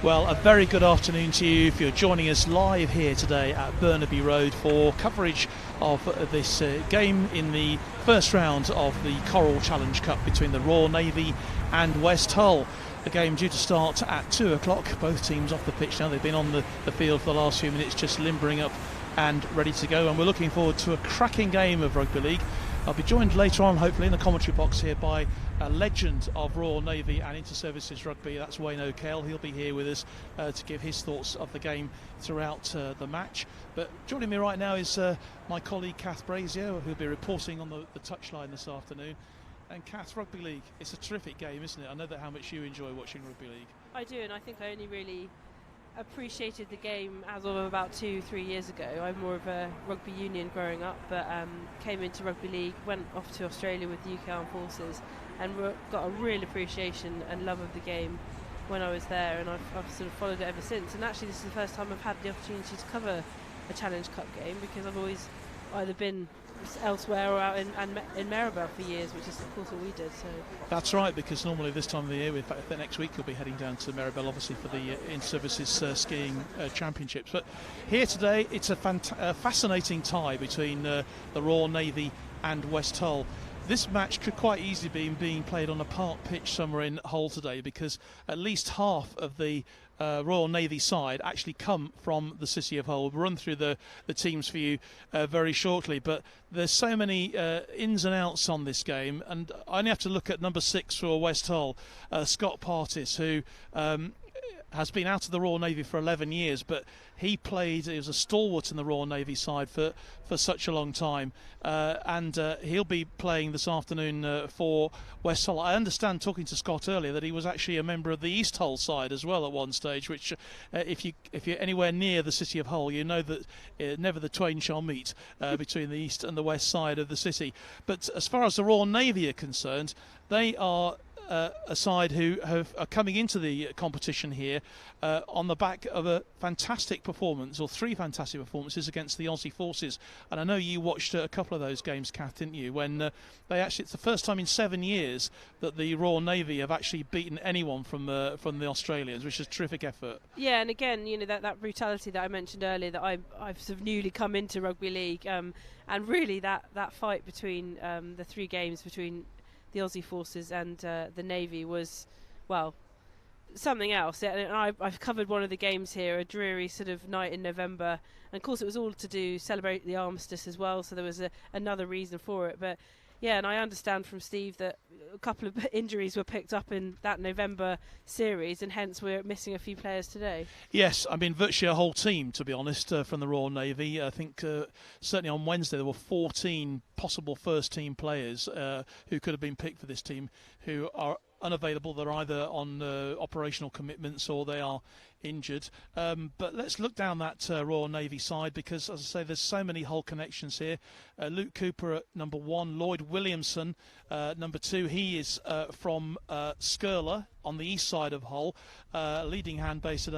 Well, a very good afternoon to you if you're joining us live here today at Burnaby Road for coverage of this game in the first round of the Coral Challenge Cup between the Royal Navy and West Hull. The game due to start at 2 o'clock. Both teams off the pitch now. They've been on the field for the last few minutes, just limbering up and ready to go. And we're looking forward to a cracking game of rugby league. I'll be joined later on, hopefully, in the commentary box here by a legend of Royal Navy and Inter-Services Rugby. That's Wayne O'Kell. He'll be here with us to give his thoughts of the game throughout the match. But joining me right now is my colleague Kath Brazier, who'll be reporting on the touchline this afternoon. And Kath, rugby league, it's a terrific game, isn't it? I know that how much you enjoy watching rugby league. I do, and I think I only really appreciated the game as of about 2-3 years ago. I'm more of a rugby union growing up, but came into rugby league, went off to Australia with the UK Armed Forces, and got a real appreciation and love of the game when I was there, and I've sort of followed it ever since. And actually this is the first time I've had the opportunity to cover a Challenge Cup game, because I've always either been elsewhere or out in Maribel for years, which is of course what we did. So that's right, because normally this time of the year, in fact next week you'll be heading down to Maribel obviously for the Inter-Services skiing championships. But here today it's a fascinating tie between the Royal Navy and West Hull. This match could quite easily be being played on a park pitch somewhere in Hull today, because at least half of the Royal Navy side actually come from the city of Hull. We'll run through the teams for you very shortly, but there's so many ins and outs on this game, and I only have to look at number 6 for West Hull, Scott Partis, who has been out of the Royal Navy for 11 years, but he was a stalwart in the Royal Navy side for such a long time, and he'll be playing this afternoon for West Hull. I understand, talking to Scott earlier, that he was actually a member of the East Hull side as well at one stage, which if you're anywhere near the city of Hull, you know that never the twain shall meet between the east and the west side of the city. But as far as the Royal Navy are concerned, they are a side who are coming into the competition here on the back of a fantastic performance, or 3 fantastic performances against the Aussie forces. And I know you watched a couple of those games, Kath, didn't you? When it's the first time in 7 years that the Royal Navy have actually beaten anyone from the Australians, which is a terrific effort. Yeah, and again, you know, that brutality that I mentioned earlier, that I've sort of newly come into rugby league, and really that fight between the 3 games between the Aussie forces and the Navy was, well, something else. And I've covered one of the games here, a dreary sort of night in November, and of course it was all to celebrate the armistice as well, so there was another reason for it. But yeah, and I understand from Steve that a couple of injuries were picked up in that November series, and hence we're missing a few players today. Yes, I mean virtually a whole team, to be honest, from the Royal Navy. I think certainly on Wednesday there were 14 possible first-team players who could have been picked for this team who are unavailable. They're either on operational commitments or they are injured. But let's look down that Royal Navy side, because, as I say, there's so many Hull connections here. Luke Cooper at number 1, Lloyd Williamson number 2. He is from Skirler on the east side of Hull, leading hand based at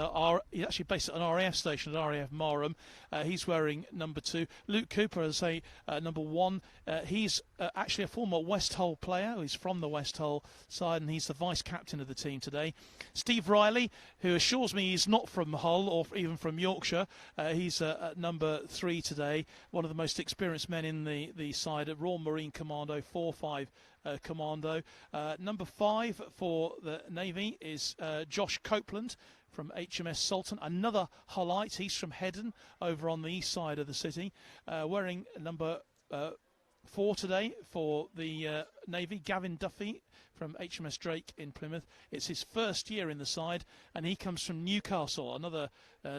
he's actually based at an RAF station at RAF Marham. He's wearing number 2. Luke Cooper, as I say, number 1. He's actually a former West Hull player. He's from the West Hull side, and he's the vice captain of the team today. Steve Riley, who assures me he's not from Hull or even from Yorkshire. He's at number 3 today. One of the most experienced men in the side at Royal Marine Commando 4-5 Commando. Number 5 for the Navy is Josh Copeland from HMS Sultan, another Hullite. He's from Heddon over on the east side of the city, wearing number 4 today for the Navy. Gavin Duffy from HMS Drake in Plymouth. It's his first year in the side, and he comes from Newcastle, another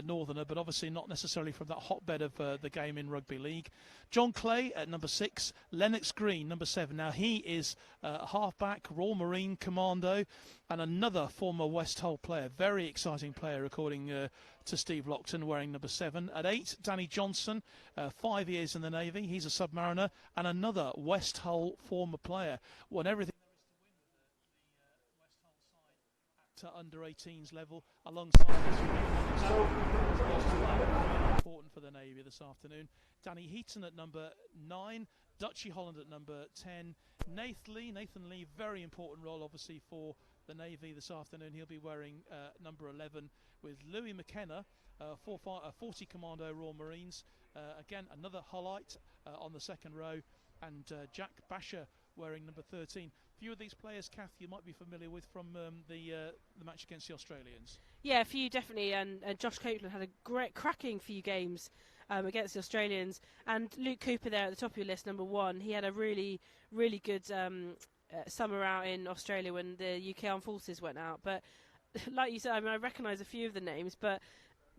northerner, but obviously not necessarily from that hotbed of the game in rugby league. John Clay at number 6, Lennox Green number 7. Now he is halfback, Royal Marine Commando, and another former West Hull player, very exciting player according to Steve Lockton, wearing number 7. At 8, Danny Johnson, 5 years in the Navy. He's a submariner, and another West Hull former player. Won everything to under 18s level alongside this important for the Navy this afternoon. Danny Heaton at number 9, Dutchy Holland at number 10, Nathan Lee, very important role obviously for the Navy this afternoon. He'll be wearing number 11 with Louis McKenna, 40 Commando Royal Marines. Again, another Hullite on the second row, and Jack Basher wearing number 13. A few of these players, Kath, you might be familiar with from the match against the Australians. Yeah, a few definitely, and Josh Copeland had a great cracking few games against the Australians, and Luke Cooper there at the top of your list, number 1. He had a really, really good summer out in Australia when the UK Armed Forces went out. But like you said, I mean, I recognise a few of the names, but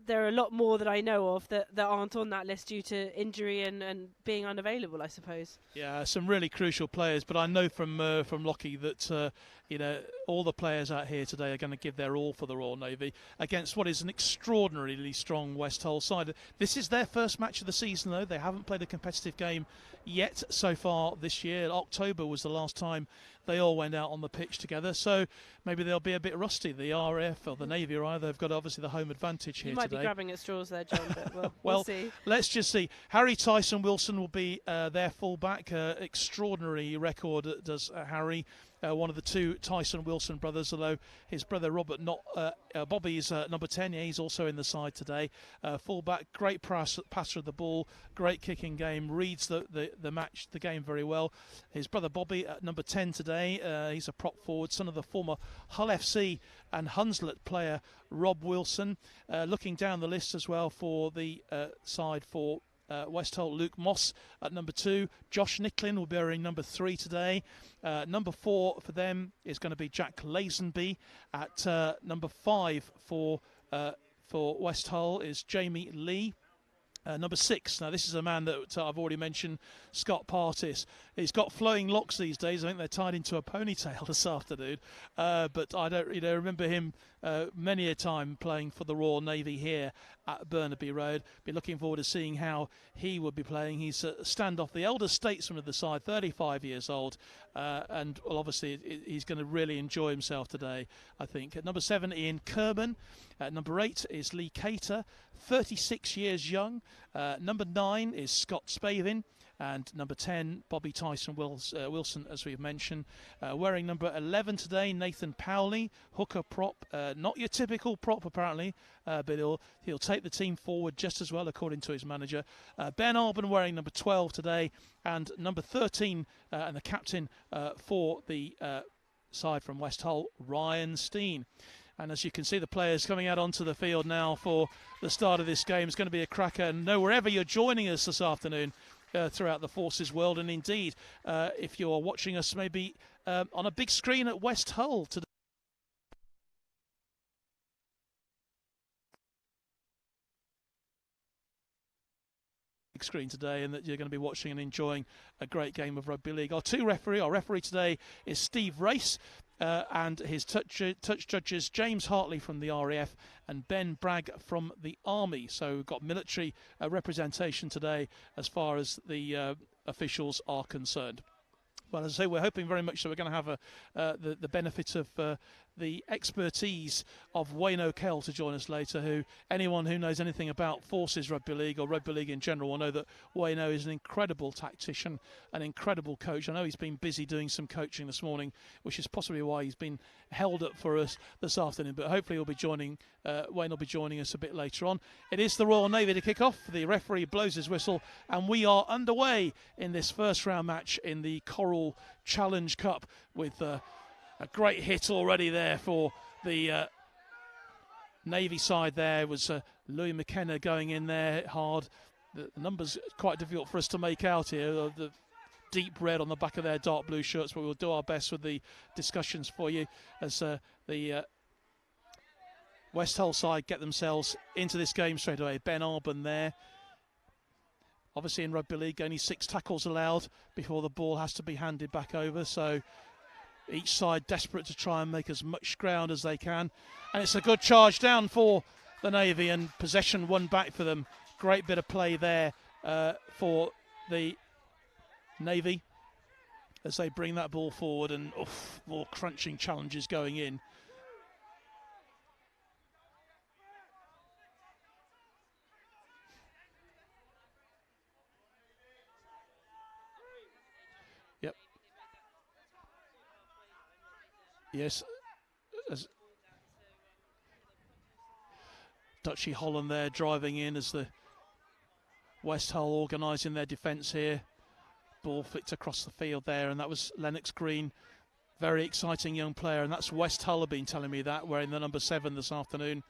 there are a lot more that I know of that aren't on that list due to injury and being unavailable, I suppose. Yeah, some really crucial players, but I know from Lockie that all the players out here today are going to give their all for the Royal Navy against what is an extraordinarily strong West Hull side. This is their first match of the season, though. They haven't played a competitive game yet so far this year. October was the last time they all went out on the pitch together, so maybe they'll be a bit rusty. The RAF or the Navy or either have got obviously the home advantage here you might today. Be grabbing at straws there, John, but we'll see. Let's just see. Harry Tyson Wilson will be their fullback. Extraordinary record does Harry. One of the two Tyson Wilson brothers, although his brother Robert, Bobby is number 10. Yeah, he's also in the side today. Fullback, great passer of the ball, great kicking game, reads the game very well. His brother Bobby at number 10 today. He's a prop forward, son of the former Hull FC and Hunslet player Rob Wilson. Looking down the list as well for the side for West Hull, Luke Moss at number 2. Josh Nicklin will be wearing number 3 today. Number 4 for them is going to be Jack Lazenby. At number 5 for West Hull is Jamie Lee. Number 6, now this is a man that I've already mentioned, Scott Partis. He's got flowing locks these days. I think they're tied into a ponytail this afternoon. But I don't remember him many a time playing for the Royal Navy here at Burnaby Road. Be looking forward to seeing how he would be playing. He's standoff, the eldest statesman of the side, 35 years old. And well, obviously he's going to really enjoy himself today, I think. At number 7, Ian Kerman. At number 8 is Lee Cater, 36 years young. Number 9 is Scott Spavin. And number 10, Bobby Tyson Wilson, as we've mentioned. Wearing number 11 today, Nathan Powley, hooker prop. Not your typical prop, apparently, but he'll take the team forward just as well, according to his manager. Ben Arbon wearing number 12 today. And number 13, and the captain for the side from West Hull, Ryan Steen. And as you can see, the players coming out onto the field now for the start of this game. It's going to be a cracker. And know wherever you're joining us this afternoon throughout the Forces world, and indeed, if you're watching us maybe on a big screen at West Hull today. Screen today, and that you're going to be watching and enjoying a great game of rugby league. Our referee today is Steve Race, and his touch judges James Hartley from the RAF and Ben Bragg from the Army. So we've got military representation today as far as the officials are concerned. Well, as I say, we're hoping very much that we're going to have the benefit of the expertise of Wayne O'Kell to join us later, who anyone who knows anything about Forces Rugby League or Rugby League in general will know that Wayne O is an incredible tactician, an incredible coach. I know he's been busy doing some coaching this morning, which is possibly why he's been held up for us this afternoon, but hopefully he'll be joining, Wayne will be joining us a bit later on. It is the Royal Navy to kick off. The referee blows his whistle, and we are underway in this first round match in the Coral Challenge Cup with a great hit already there for the Navy side. There was Louis McKenna going in there hard. The numbers quite difficult for us to make out here. The deep red on the back of their dark blue shirts, but we'll do our best with the discussions for you as the West Hull side get themselves into this game straight away. Ben Arbon there. Obviously in Rugby League, only 6 tackles allowed before the ball has to be handed back over. So each side desperate to try and make as much ground as they can. And it's a good charge down for the Navy, and possession won back for them. Great bit of play there for the Navy as they bring that ball forward, and more crunching challenges going in. Yep. Yes. Dutchy Holland there driving in as the West Hull organising their defence here. Ball flicked across the field there, and that was Lennox Green, very exciting young player, and that's West Hull have been telling me that, wearing the number 7 this afternoon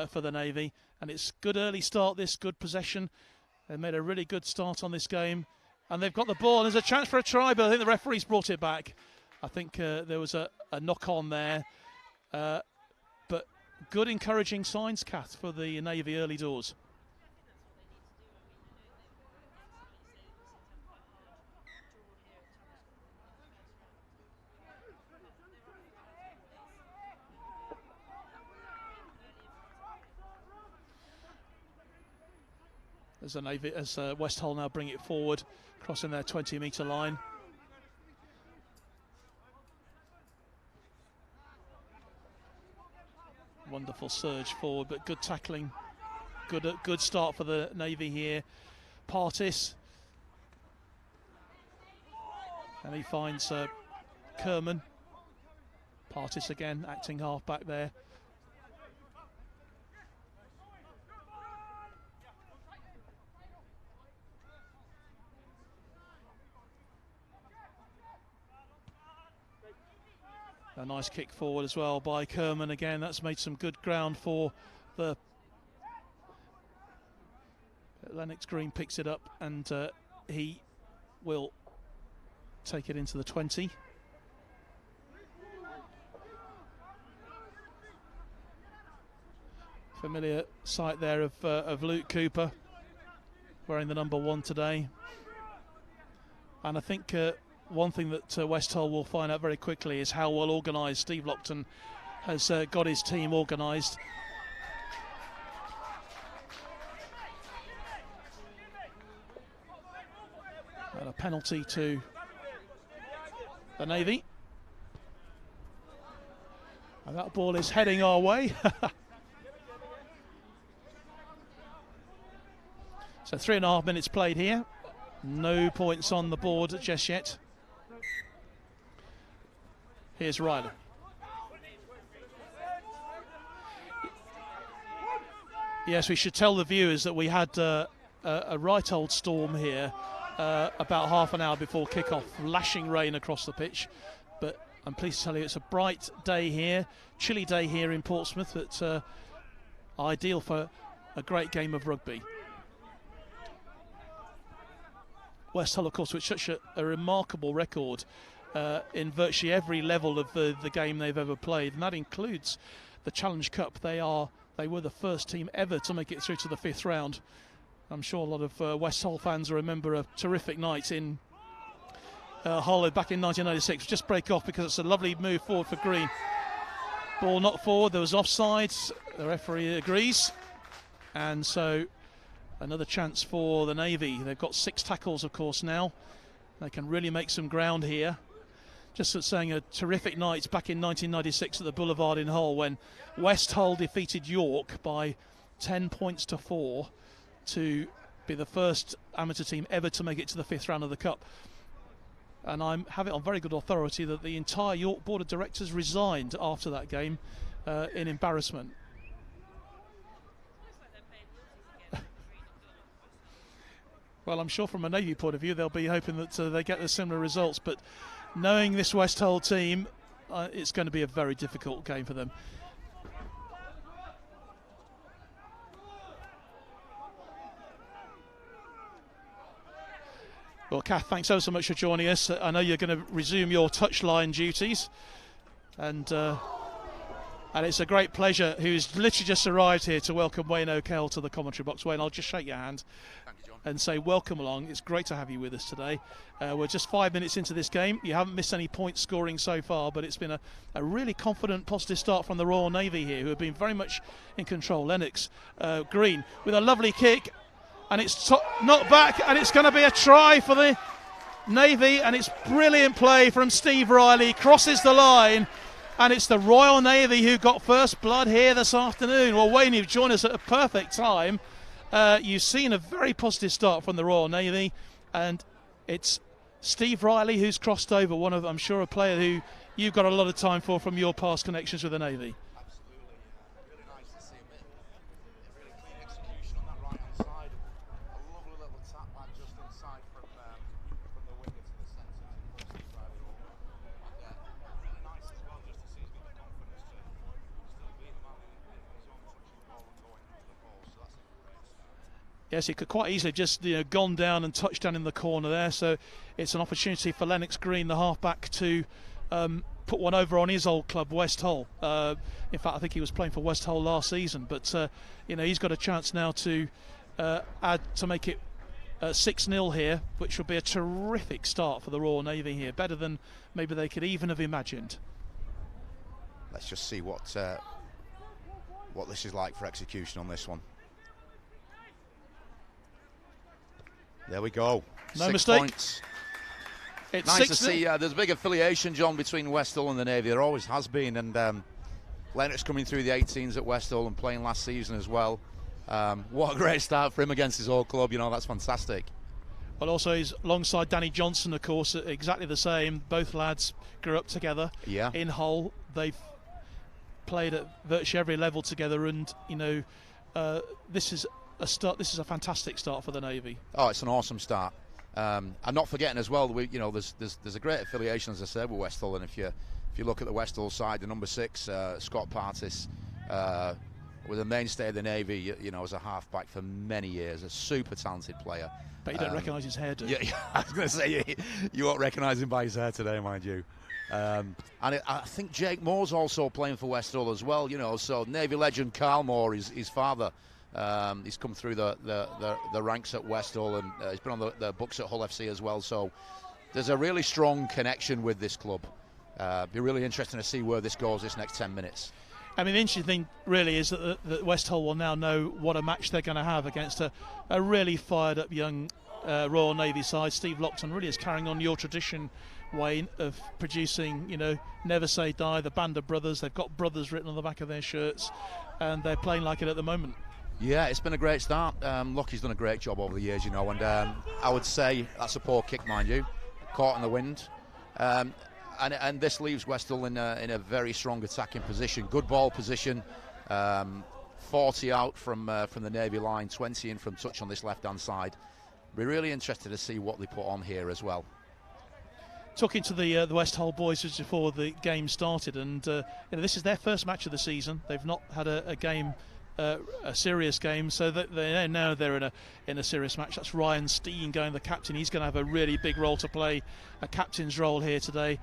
for the Navy. And it's good early start, this good possession. They made a really good start on this game, and they've got the ball. There's a chance for a try, but I think the referee's brought it back. I think there was a knock on there, but good encouraging signs, Kath, for the Navy early doors. As West Hull now bring it forward, crossing their 20-metre line. Wonderful surge forward, but good tackling. Good start for the Navy here. Partis. And he finds Kerman. Partis again, acting half back there. A nice kick forward as well by Kerman again. That's made some good ground for the Lennox Green. Picks it up, and he will take it into the 20. Familiar sight there of Luke Cooper wearing the number 1 today. And I think one thing that West Hull will find out very quickly is how well organised Steve Lockton has got his team organised. And a penalty to the Navy. And that ball is heading our way. So 3.5 minutes played here. No points on the board just yet. Here's Riley. Yes, we should tell the viewers that we had a right old storm here about half an hour before kickoff, lashing rain across the pitch. But I'm pleased to tell you it's a bright day here, chilly day here in Portsmouth, that's ideal for a great game of rugby. West Hull, of course, with such a remarkable record in virtually every level of the game they've ever played, and that includes the Challenge Cup. They were the first team ever to make it through to the 5th round. I'm sure a lot of West Hull fans remember a terrific night in Hull back in 1996. Just break off because it's a lovely move forward for Green. Ball not forward, there was offside. The referee agrees, and so another chance for the Navy. They've got 6 tackles, of course, now. They can really make some ground here. Just saying, a terrific night back in 1996 at the Boulevard in Hull when West Hull defeated York by 10 points to 4 to be the first amateur team ever to make it to the 5th round of the Cup. And I have it on very good authority that the entire York Board of Directors resigned after that game in embarrassment. Well, I'm sure from a Navy point of view they'll be hoping that they get the similar results, but knowing this West Hull team, it's going to be a very difficult game for them. Well, Kath, thanks so much for joining us. I know you're going to resume your touchline duties, and it's a great pleasure, who's literally just arrived here, to welcome Wayne O'Kell to the commentary box. Wayne, I'll just shake your hand and say welcome along. It's great to have you with us today. We're just 5 minutes into this game. You haven't missed any point scoring so far, but it's been a really confident, positive start from the Royal Navy here, who have been very much in control. Lennox Green with a lovely kick, and it's knocked back, and it's going to be a try for the Navy, and it's brilliant play from Steve Riley. Crosses the line, and it's the Royal Navy who got first blood here this afternoon. Well, Wayne, you've joined us at a perfect time. You've seen a very positive start from the Royal Navy, and it's Steve Riley who's crossed over, one of, I'm sure, a player who you've got a lot of time for from your past connections with the Navy. Absolutely, really nice to see him Yes, it could quite easily just gone down and touched down in the corner there. So it's an opportunity for Lennox Green, the halfback, to put one over on his old club, West Hull. In fact, I think he was playing for West Hull last season. But he's got a chance now to add to make it 6-0 here, which would be a terrific start for the Royal Navy here, better than maybe they could even have imagined. Let's just see what this is like for execution on this one. There we go. No 6 mistake. Points. It's nice 6-0. to see there's a big affiliation, John, between West Hull and the Navy. There always has been, and Lennox coming through the 18s at West Hull and playing last season as well. What a great start for him against his old club. That's fantastic. Well, also he's alongside Danny Johnson, of course, exactly the same. Both lads grew up together in Hull. They've played at virtually every level together, and this is a start. This is a fantastic start for the Navy. Oh, it's an awesome start. And not forgetting as well, there's a great affiliation, as I said, with West Hull. And if you look at the West Hull side, the number 6, Scott Partis, was a mainstay of the Navy, as a halfback for many years, a super talented player. But you don't recognise his hair, do you? Yeah, I was going to say, you won't recognise him by his hair today, mind you. And I think Jake Moore's also playing for West Hull as well, so Navy legend Carl Moore, his father, he's come through the ranks at West Hull, and he's been on the books at Hull FC as well, so there's a really strong connection with this club. Be really interesting to see where this goes this next 10 minutes. I mean, the interesting thing really is that West Hull will now know what a match they're going to have against a really fired-up young Royal Navy side. Steve Lockton really is carrying on your tradition, Wayne, of producing, Never Say Die, the band of brothers. They've got brothers written on the back of their shirts, and they're playing like it at the moment. Yeah, it's been a great start. Lockie's done a great job over the years, and I would say that's a poor kick, mind you, caught in the wind. And this leaves West Hull in a very strong attacking position. Good ball position. 40 out from the Navy line, 20 in from touch on this left-hand side. We're really interested to see what they put on here as well. Talking to the West Hull boys just before the game started, and this is their first match of the season. They've not had a game, a serious game, so that they know they're in a serious match. That's Ryan Steen going, the captain. He's going to have a really big role to play, a captain's role here today.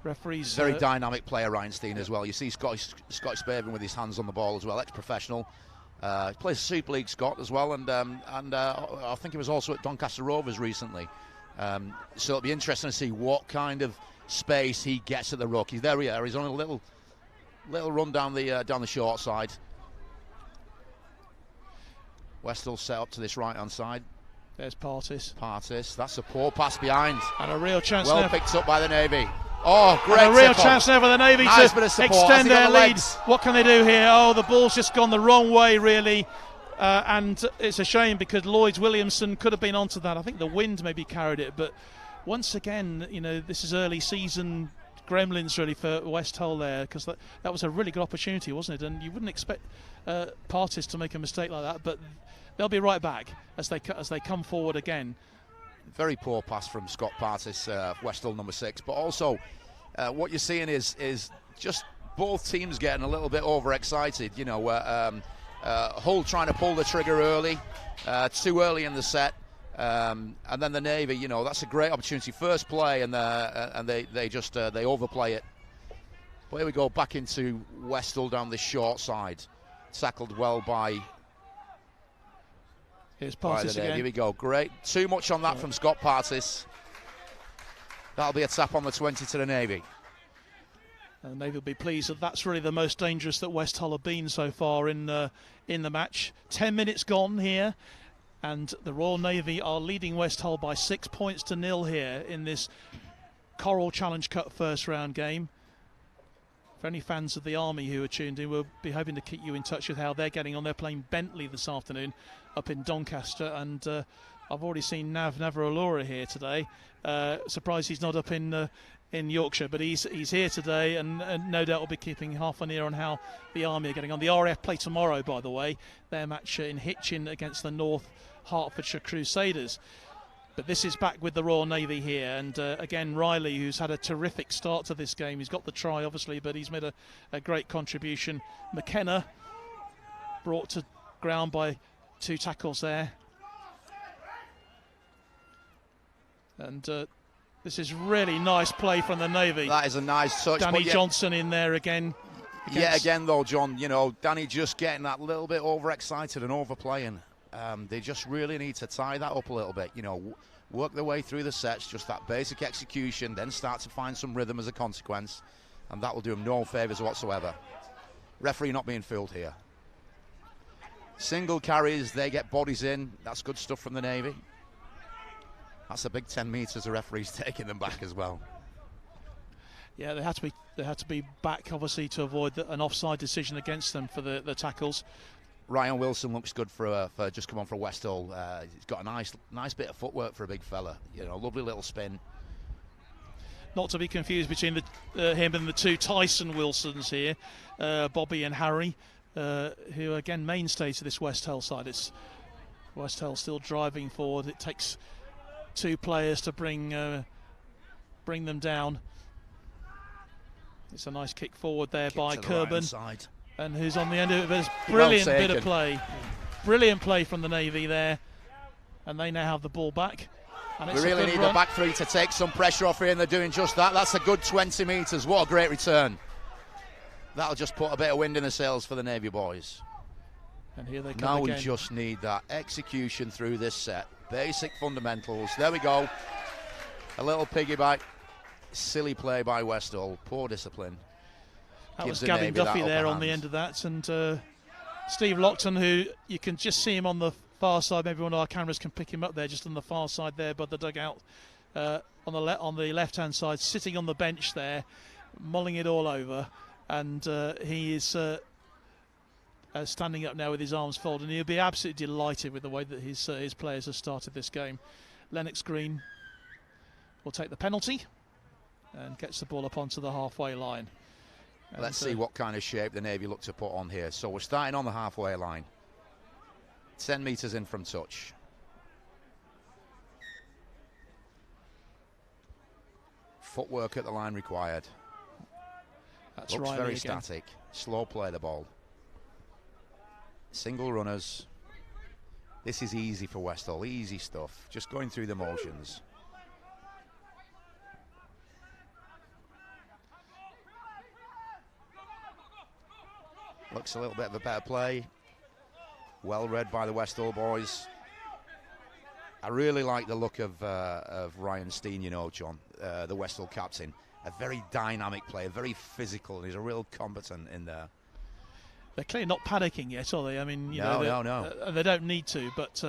Referees very dynamic player, Ryan Steen, as well. You see Scottish Spaven with his hands on the ball as well, ex-professional. He plays Super League Scott as well, and I think he was also at Doncaster Rovers recently. So it'll be interesting to see what kind of space he gets at the ruck. He's there. He's on a little run down the short side. West Hull set up to this right-hand side. There's Partis. That's a poor pass behind. And a real chance well now. Picked up by the Navy. Oh, great. And a real chance now for the Navy nice to extend their lead. What can they do here? Oh, the ball's just gone the wrong way, really. And it's a shame because Lloyd Williamson could have been onto that. I think the wind maybe carried it. But once again, this is early season gremlins really for West Hull there, because that was a really good opportunity, wasn't it? And you wouldn't expect Partis to make a mistake like that, but they'll be right back as they come forward again. Very poor pass from Scott Partis, West Hull number 6. But also, what you're seeing is just both teams getting a little bit overexcited. Hull trying to pull the trigger early, too early in the set, and then the Navy. That's a great opportunity. First play, and they overplay it. But here we go, back into West Hull down this short side, tackled well by. Here's Partis again. Here we go. Great. Too much on that from Scott Partis. That'll be a tap on the 20 to the Navy. And the Navy will be pleased that that's really the most dangerous that West Hull have been so far in the match. 10 minutes gone here, and the Royal Navy are leading West Hull by 6 points to 0 here in this Coral Challenge Cup first round game. For any fans of the Army who are tuned in, we'll be hoping to keep you in touch with how they're getting on. They're playing Bentley this afternoon up in Doncaster, and I've already seen Nav Navaralora here today. Surprised he's not up in Yorkshire, but he's here today, and no doubt will be keeping half an ear on how the Army are getting on. The RAF play tomorrow, by the way, their match in Hitchin against the North Hertfordshire Crusaders. But this is back with the Royal Navy here, and again Riley, who's had a terrific start to this game. He's got the try obviously, but he's made a great contribution. McKenna brought to ground by 2 tackles there. And this is really nice play from the Navy. That is a nice touch. Danny Johnson in there again. Yeah, again though, John, you know, Danny just getting that little bit overexcited and overplaying. They just really need to tie that up a little bit, you know, work their way through the sets, just that basic execution, then start to find some rhythm as a consequence, and that will do them no favours whatsoever. Referee not being fooled here. Single carries, they get bodies in. That's good stuff from the Navy. That's a big 10 metres. The referee's taking them back as well. Yeah, they had to be back, obviously, to avoid an offside decision against them for the tackles. Ryan Wilson looks good for just come on for Westall. He's got a nice bit of footwork for a big fella. You know, lovely little spin. Not to be confused between him and the two Tyson Wilsons here, Bobby and Harry, who are again mainstays to this West Hull side. It's West Hull still driving forward. It takes two players to bring them down. It's a nice kick forward there by Kerben, right, and who's on the end of it. There's brilliant bit of play, brilliant play from the Navy there, and they now have the ball back. And we really need the back three to take some pressure off here, and they're doing just that. That's a good 20 metres. What a great return. That'll just put a bit of wind in the sails for the Navy boys. And here they come now again. We just need that execution through this set. Basic fundamentals. There we go. A little piggyback. Silly play by Westall. Poor discipline. That was Gavin Duffy there on the end of that. And Steve Lockton, who you can just see him on the far side. Maybe one of our cameras can pick him up there, just on the far side there by the dugout. On the left-hand side, sitting on the bench there, mulling it all over. And he is standing up now with his arms folded. And he'll be absolutely delighted with the way that his players have started this game. Lennox Green will take the penalty and gets the ball up onto the halfway line. And let's see what kind of shape the Navy look to put on here. So we're starting on the halfway line. 10 metres in from touch. Footwork at the line required. That's looks Riley very again. static. Slow play the ball. Single runners. This is easy for Westall. Easy stuff. Just going through the motions. Looks a little bit of a better play. Well read by the Westall boys. I really like the look of Ryan Steen, you know, John, the Westall captain. A very dynamic player, very physical, and he's a real combatant in there. They're clearly not panicking yet, are they? I mean, no. They don't need to, but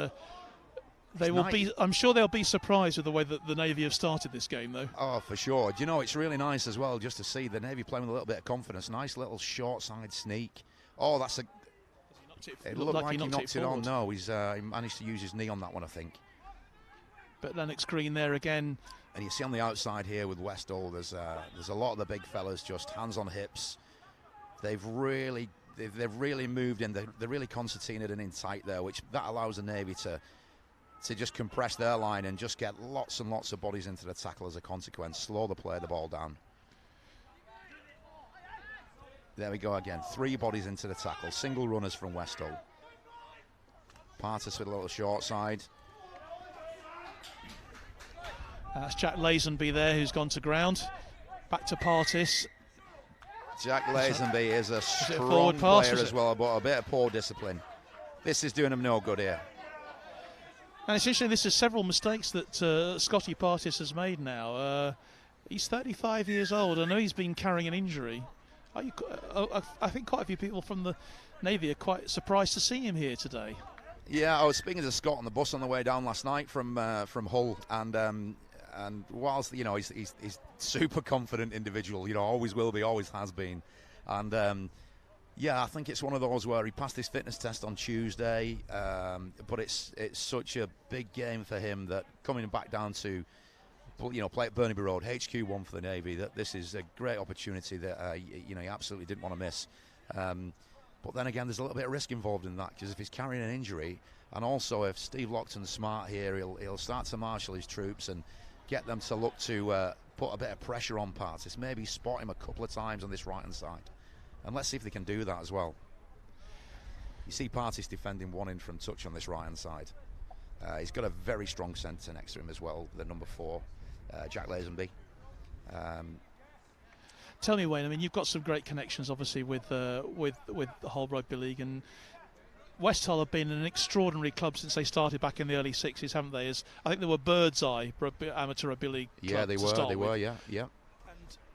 they will be. I'm sure they'll be surprised with the way that the Navy have started this game, though. Oh, for sure. Do you know, it's really nice as well just to see the Navy playing with a little bit of confidence. Nice little short side sneak. Oh, that's a. It looked like he knocked it on. No, he managed to use his knee on that one, I think. But Lennox Green there again. And you see on the outside here with Westall, there's a lot of the big fellas just hands on hips. They've really moved in. They're really concertinaed and in tight there, which that allows the Navy to just compress their line and just get lots and lots of bodies into the tackle as a consequence. Slow the play, the ball down. There we go again. 3 bodies into the tackle. Single runners from Westall. Partis with a little short side. That's Jack Lazenby there, who's gone to ground. Back to Partis. Jack Lazenby is a strong player as well, but a bit of poor discipline. This is doing him no good here. And it's interesting, this is several mistakes that Scotty Partis has made now. He's 35 years old. I know he's been carrying an injury. I think quite a few people from the Navy are quite surprised to see him here today. Yeah, I was speaking to Scott on the bus on the way down last night from Hull, and whilst he's super confident individual, always will be, always has been, and yeah, I think it's one of those where he passed his fitness test on Tuesday, but it's such a big game for him that coming back down to play at Burnaby Road, HQ1 for the Navy, that this is a great opportunity that he absolutely didn't want to miss. But then again, there's a little bit of risk involved in that, because if he's carrying an injury, and also if Steve Lockton's smart here, he'll start to marshal his troops and get them to look to put a bit of pressure on Partis, maybe spot him a couple of times on this right-hand side. And let's see if they can do that as well. You see Partis defending one in from touch on this right-hand side. He's got a very strong centre next to him as well, the number 4, Jack Lazenby. Tell me, Wayne, I mean, you've got some great connections, obviously, with the whole rugby league, and West Hull have been an extraordinary club since they started back in the early 60s, haven't they? As I think they were Bird's Eye amateur rugby league club. Yeah, they were, yeah.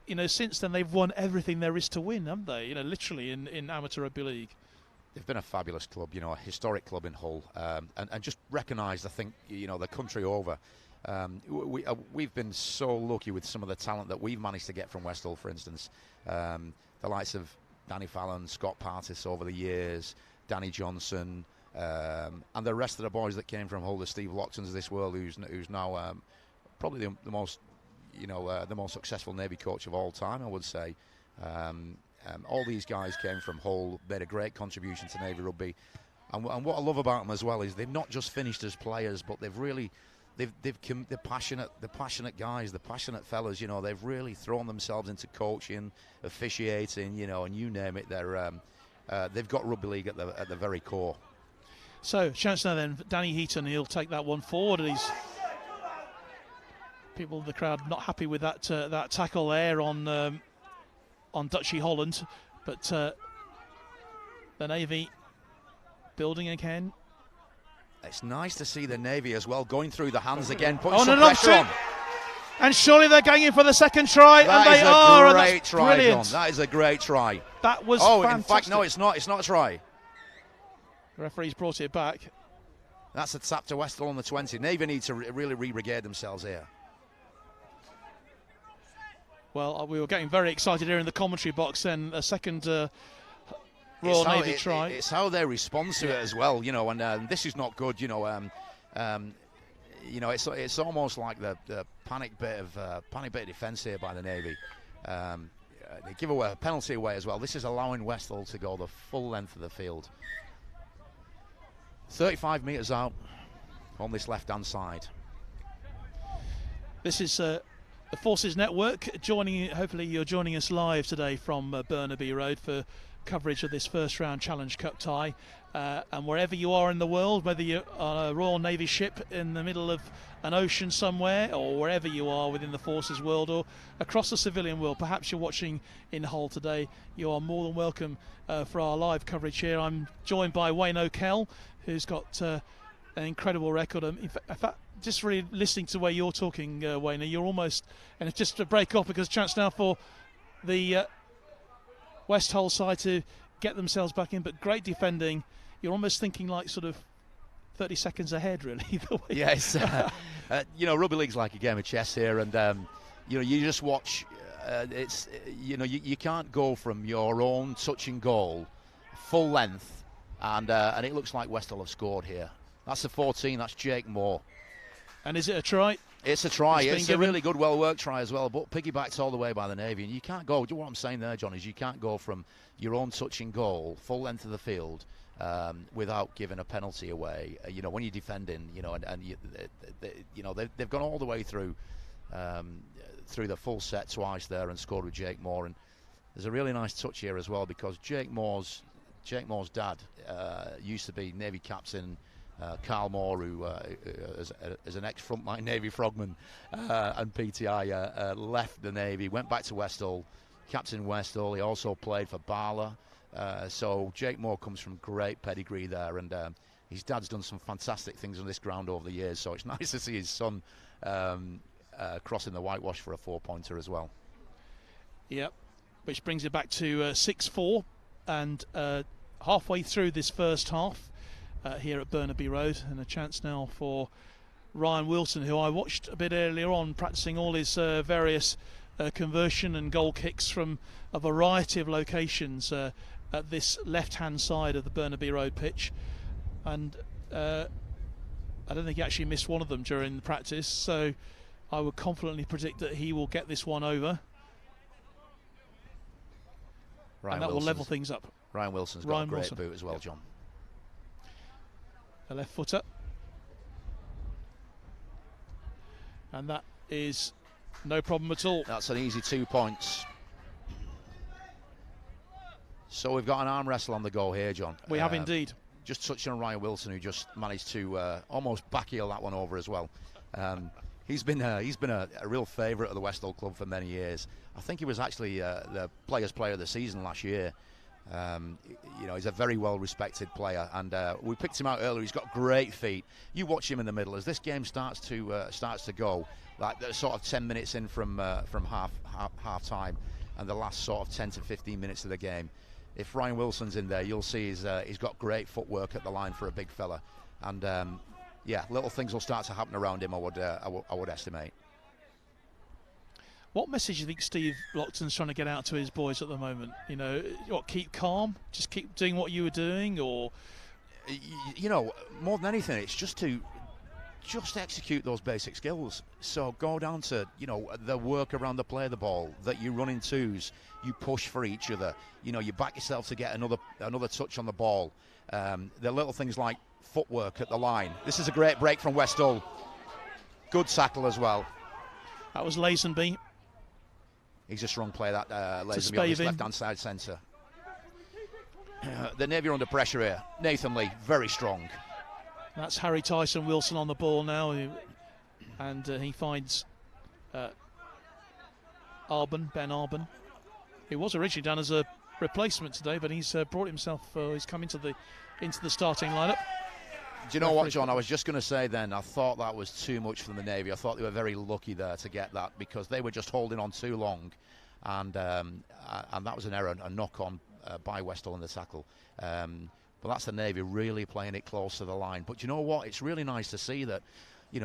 And since then they've won everything there is to win, haven't they? Literally in amateur rugby league. They've been a fabulous club, a historic club in Hull, and just recognised, I think, the country over. We've been so lucky with some of the talent that we've managed to get from West Hull, for instance. The likes of Danny Fallon, Scott Partis over the years, Danny Johnson, and the rest of the boys that came from Hull, the Steve Lochtons of this world, who's now probably the most, the most successful Navy coach of all time, I would say. All these guys came from Hull, made a great contribution to Navy rugby, and what I love about them as well is they've not just finished as players, but they're passionate guys, the passionate fellas. They've really thrown themselves into coaching, officiating, and you name it. They've got rugby league at the very core. So chance now then, Danny Heaton, he'll take that one forward, and people in the crowd not happy with that tackle there on Dutchy Holland, but the Navy building again. It's nice to see the Navy as well going through the hands again, putting some pressure on. And surely they're going in for the second try, and they are. That is a great try, John. That is a great try. That was fantastic. In fact, no, it's not. It's not a try. The referee's brought it back. That's a tap to West Hull on the 20. Navy need to really re-brigade themselves here. Well, we were getting very excited here in the commentary box then. A second Royal Navy try. It's how they respond to it as well, and this is not good, it's almost like the panic bit of defence here by the Navy. They give away a penalty away as well. This is allowing West Hull to go the full length of the field. 35 metres out on this left-hand side. This is the Forces Network hopefully you're joining us live today from Burnaby Road for coverage of this first round Challenge Cup tie, and wherever you are in the world, whether you're on a Royal Navy ship in the middle of an ocean somewhere, or wherever you are within the Forces world or across the civilian world, perhaps you're watching in Hull today, you are more than welcome for our live coverage here. I'm joined by Wayne O'Kell, who's got an incredible record. In fact, just really listening to the way you're talking, Wayne, you're almost, and it's just to break off because chance now for the West Hull side to get themselves back in, but great defending. You're almost thinking like sort of 30 seconds ahead, really. Yes, rugby league's like a game of chess here, and you just watch. You can't go from your own touching goal full length, and it looks like West Hull have scored here. That's the 14. That's Jake Moore. And is it a try? It's a try. It's a really good, well-worked try as well, but piggybacked all the way by the Navy. And you can't go, what I'm saying there, John, is you can't go from your own touching goal, full length of the field, without giving a penalty away. When you're defending, they've gone all the way through the full set twice there and scored with Jake Moore. And there's a really nice touch here as well, because Jake Moore's dad used to be Navy captain Carl Moore, who as an ex-frontline Navy frogman and PTI, left the Navy, went back to West Hull, captain West Hull. He also played for Barla. So Jake Moore comes from great pedigree there, and his dad's done some fantastic things on this ground over the years. So it's nice to see his son crossing the whitewash for a 4-pointer as well. Yep, which brings it back to 6-4, and halfway through this first half. Here at Burnaby Road, and a chance now for Ryan Wilson, who I watched a bit earlier on practicing all his various conversion and goal kicks from a variety of locations at this left-hand side of the Burnaby Road pitch, and I don't think he actually missed one of them during the practice, so I would confidently predict that he will get this one over, and that will level things up. Ryan Wilson's got a great boot as well, John. A left footer, and that is no problem at all. That's an easy 2 points. So we've got an arm wrestle on the go here, John. We have indeed. just touching on Ryan Wilson, who just managed to almost backheel that one over as well. He's been a real favourite of the Westall club for many years. I think he was actually the Players' Player of the season last year. He's a very well respected player, and we picked him out earlier. He's got great feet. You watch him in the middle as this game starts to go, like the sort of 10 minutes in from half time, and the last sort of 10 to 15 minutes of the game. If Ryan Wilson's in there, you'll see he's got great footwork at the line for a big fella, and little things will start to happen around him. I would estimate. What message do you think Steve Lockton's trying to get out to his boys at the moment? Keep calm, just keep doing what you were doing, or more than anything, it's just to execute those basic skills. So go down to the work around the play of the ball, that you run in twos, you push for each other, you back yourself to get another touch on the ball. The little things like footwork at the line. This is a great break from Westall. Good tackle as well. That was Lazenby. He's a strong player, that Lazenby on his left-hand side centre. The Navy are under pressure here. Nathan Lee, very strong. That's Harry Tyson Wilson on the ball now, and he finds Ben Arbon. He was originally done as a replacement today, but he's brought himself. He's come into the starting lineup. Do you know what, John? I was just going to say then, I thought that was too much from the Navy. I thought they were very lucky there to get that, because they were just holding on too long, and that was an error, a knock-on by Westall in the tackle. But that's the Navy really playing it close to the line. But you know what? It's really nice to see that, one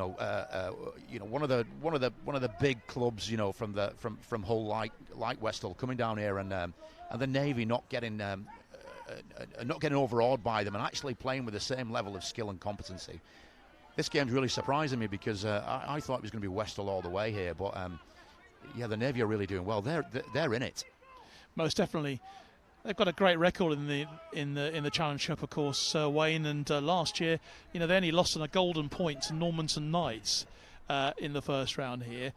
of the big clubs, from Hull like Westall coming down here, and the Navy not getting overawed by them and actually playing with the same level of skill and competency. This game's really surprising me, because I thought it was going to be Westall all the way here, but the Navy are really doing well. They're in it. Most definitely. They've got a great record in the Challenge Cup, of course, Wayne. And last year, they only lost on a golden point to Normanton Knights in the first round here,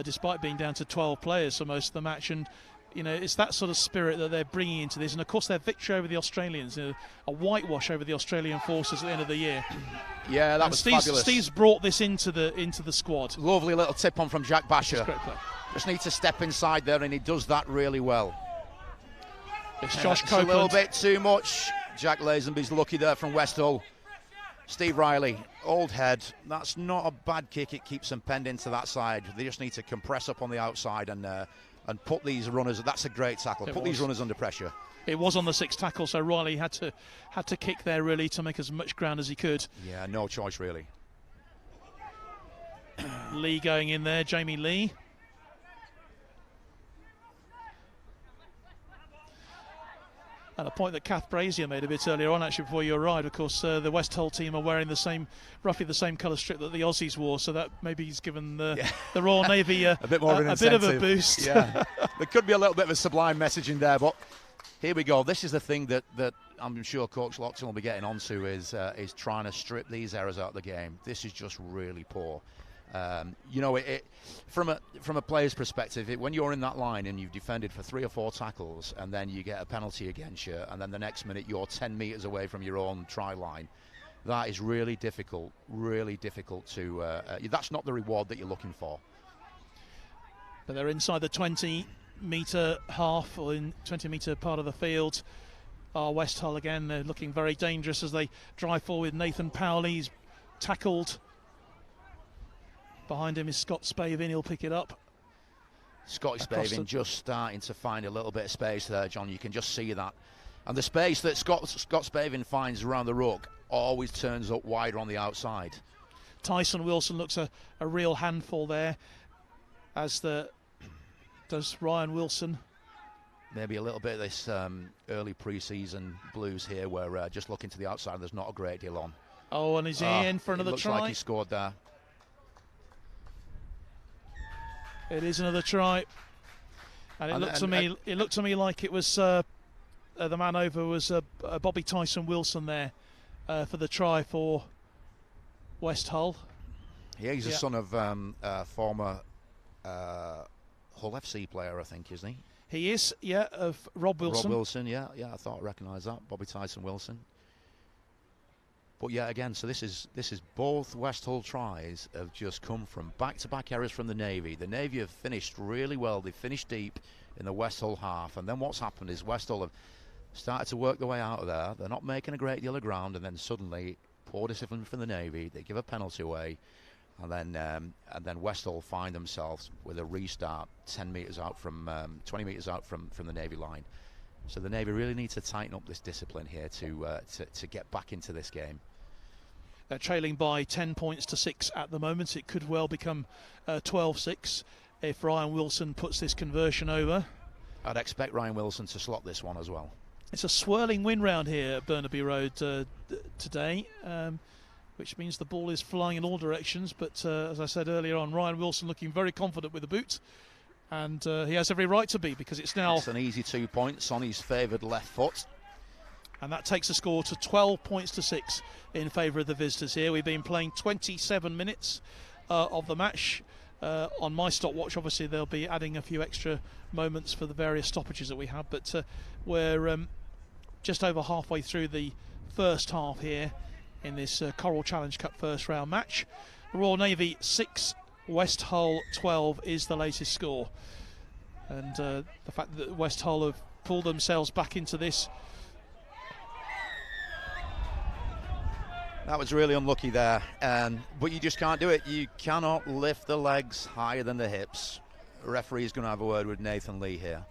despite being down to 12 players for most of the match. And it's that sort of spirit that they're bringing into this. And of course, their victory over the Australians, a whitewash over the Australian forces at the end of the year. Yeah, that was fabulous. Steve's brought this into the squad. Lovely little tip on from Jack Basher. Great play. Just needs to step inside there, and he does that really well. It's Josh Copeland. A little bit too much. Jack Lazenby's lucky there from Westall. Steve Riley, old head. That's not a bad kick. It keeps them penned into that side. They just need to compress up on the outside and put these runners. That's a great tackle. Put these runners under pressure. It was on the sixth tackle, so Riley had to kick there really to make as much ground as he could. Yeah, no choice really. Lee going in there, Jamie Lee. And a point that Kath Brazier made a bit earlier on, actually, before you arrived. Of course, the West Hull team are wearing roughly the same colour strip that the Aussies wore, so that maybe he's given the Royal Navy a bit more of an incentive. Bit of a boost. Yeah, there could be a little bit of a sublime messaging there, but here we go. This is the thing that I'm sure Coach Lockton will be getting onto is trying to strip these errors out of the game. This is just really poor. From a player's perspective, when you're in that line and you've defended for 3 or 4 tackles, and then you get a penalty against you, and then the next minute you're 10 metres away from your own try line, that is really difficult to. That's not the reward that you're looking for. But they're inside the 20-metre half, or in 20-metre part of the field. West Hull again, they're looking very dangerous as they drive forward. Nathan Powell, he's tackled. Behind him is Scott Spavin. He'll pick it up. Scotty Spavin just starting to find a little bit of space there, John. You can just see that. And the space that Scott Spavin finds around the ruck always turns up wider on the outside. Tyson Wilson looks a real handful there, as does Ryan Wilson. Maybe a little bit of this early pre-season blues here, where just looking to the outside, there's not a great deal on. Oh, and he's in for another looks try. Looks like he scored there. It is another try, and it looked to me like it was the man over was Bobby Tyson Wilson there for the try for West Hull. Yeah, he's the son of former Hull FC player, I think, isn't he? He is, yeah, of Rob Wilson. Rob Wilson, yeah, I thought I recognised that. Bobby Tyson Wilson. But yeah, again, so this is both West Hull tries have just come from back-to-back errors from the Navy. The Navy have finished really well. They finished deep in the West Hull half, and then what's happened is West Hull have started to work their way out of there. They're not making a great deal of ground, and then suddenly, poor discipline from the Navy. They give a penalty away, and then West Hull find themselves with a restart 10 metres out from 20 metres out from the Navy line. So the Navy really need to tighten up this discipline here to get back into this game. They're trailing by 10 points to 6 at the moment. It could well become 12-6 if Ryan Wilson puts this conversion over. I'd expect Ryan Wilson to slot this one as well. It's a swirling wind round here at Burnaby Road today, which means the ball is flying in all directions. But as I said earlier on, Ryan Wilson looking very confident with the boot. And he has every right to be, because it's now... It's an easy 2 points on his favoured left foot. And that takes the score to 12 points to 6 in favour of the visitors here. We've been playing 27 minutes of the match. On my stopwatch, obviously, they'll be adding a few extra moments for the various stoppages that we have. But we're just over halfway through the first half here in this Coral Challenge Cup first round match. Royal Navy 6, West Hull 12 is the latest score. And the fact that West Hull have pulled themselves back into this. That was really unlucky there, but you just can't do it. You cannot lift the legs higher than the hips. The referee is going to have a word with Nathan Lee here.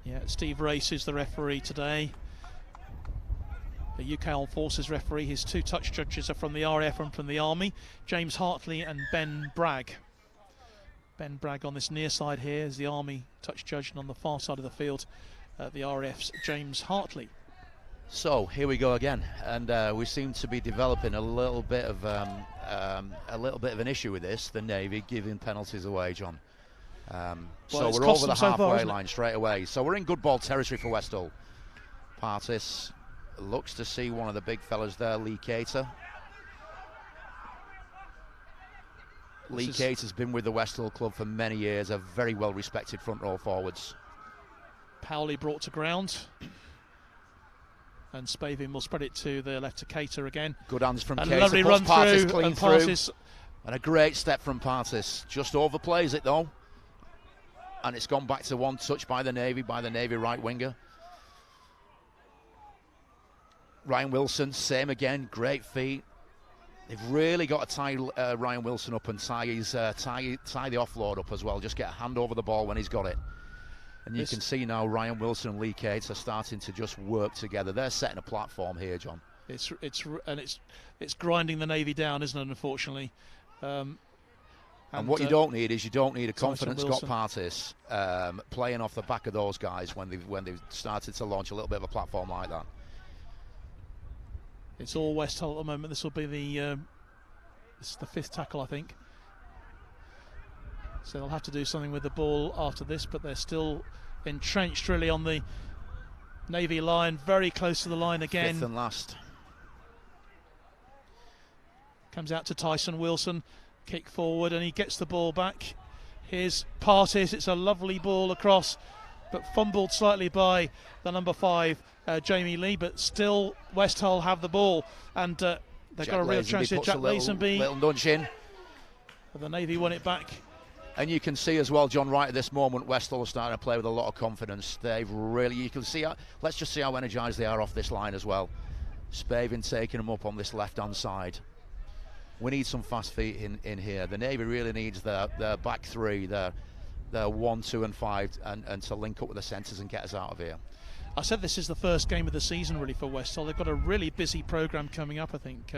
Yeah, Steve Race is the referee today. The UK Armed Forces referee. His two touch judges are from the RAF and from the Army, James Hartley and Ben Bragg. Ben Bragg on this near side here is the Army touch judge, and on the far side of the field, the RAF's James Hartley. So here we go again, and we seem to be developing a little bit of an issue with this. The Navy giving penalties away, John. So we're over the halfway line straight away. So we're in good ball territory for West Hull. Partis looks to see one of the big fellas there, Lee Cater. Lee Cater's been with the West Hull club for many years, a very well respected front row forwards. Powley brought to ground. And Spavin will spread it to the left to Cater again. Good hands from Cater. Cater. Lovely run Partis through, clean and through. And a great step from Partis. Just overplays it though. And it's gone back to one touch by the Navy right winger. Ryan Wilson, same again, great feet. They've really got to tie Ryan Wilson up and tie the offload up as well. Just get a hand over the ball when he's got it. And you can see now Ryan Wilson and Lee Cates are starting to just work together. They're setting a platform here, John. It's grinding the Navy down, isn't it? Unfortunately. And what you don't need is a confident Scott Partis playing off the back of those guys when they've started to launch a little bit of a platform like that. It's all West Hull at the moment. This will be this is the fifth tackle, I think. So they'll have to do something with the ball after this, but they're still entrenched really on the Navy line, very close to the line again. Fifth and last. Comes out to Tyson Wilson, kick forward, and he gets the ball back. Here's Partis. It's a lovely ball across, but fumbled slightly by the number 5, Jamie Lee, but still West Hull have the ball, and they've got a real chance here. Jack Lazenby. Little nudge in. But the Navy won it back. And you can see as well, John, right at this moment, West Hull are starting to play with a lot of confidence. They've really, you can see, let's just see how energised they are off this line as well. Spavin taking them up on this left-hand side. We need some fast feet in here. The Navy really needs their back three, their 1, 2 and 5, and to link up with the centres and get us out of here. I said this is the first game of the season really for West Hull. They've got a really busy programme coming up, I think,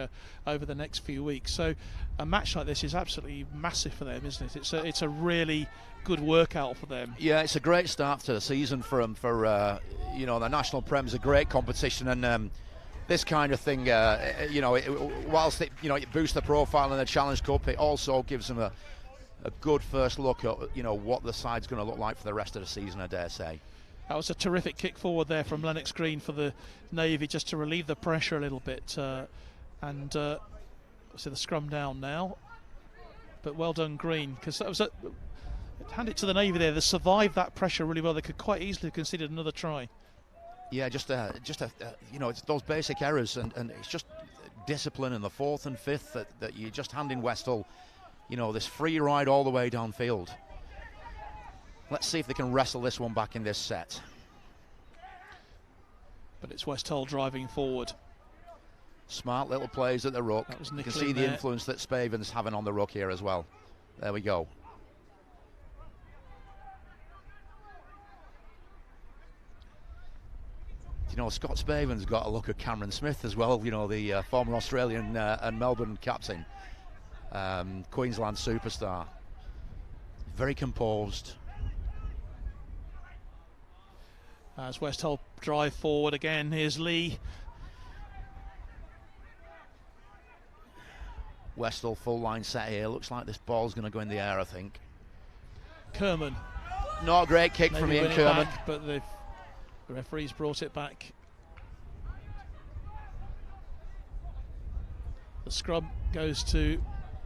over the next few weeks. So a match like this is absolutely massive for them, isn't it? It's a really good workout for them. Yeah, it's a great start to the season for them. You know, the National Prem's a great competition, and this kind of thing, whilst it boosts the profile in the Challenge Cup, it also gives them a good first look at what the side's going to look like for the rest of the season, I dare say. That was a terrific kick forward there from Lennox Green for the Navy, just to relieve the pressure a little bit. And see the scrum down now. But well done, Green, because that was hand it to the Navy there. They survived that pressure really well. They could quite easily have conceded another try. Yeah, you know, it's those basic errors, and it's just discipline in the fourth and fifth that you're just handing Westall, you know, this free ride all the way downfield. Let's see if they can wrestle this one back in this set. But it's Westall driving forward. Smart little plays at the ruck. You can see the influence that Spaven's having on the ruck here as well. There we go. You know, Scott Spaven's got a look at Cameron Smith as well, you know, the former Australian and Melbourne captain, Queensland superstar. Very composed. As Westall drive forward again, here's Lee. Westall full line set here. Looks like this ball's going to go in the air, I think. Kerman. Not a great kick from Ian Kerman. But the referee's brought it back. The scrub goes to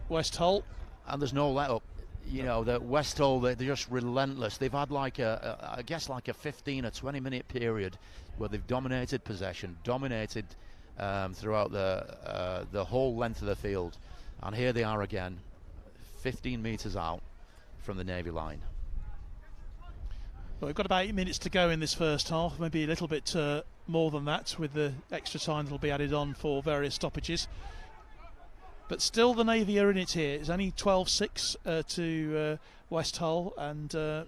Westall. And there's no let up. You know, that Westall, they're just relentless. They've had like I guess like a 15 or 20 minute period where they've dominated possession, dominated throughout the whole length of the field. And here they are again, 15 metres out from the Navy line. Well, we've got about 8 minutes to go in this first half, maybe a little bit more than that with the extra time that will be added on for various stoppages. But still the Navy are in it here. It's only 12-6 to West Hull, and if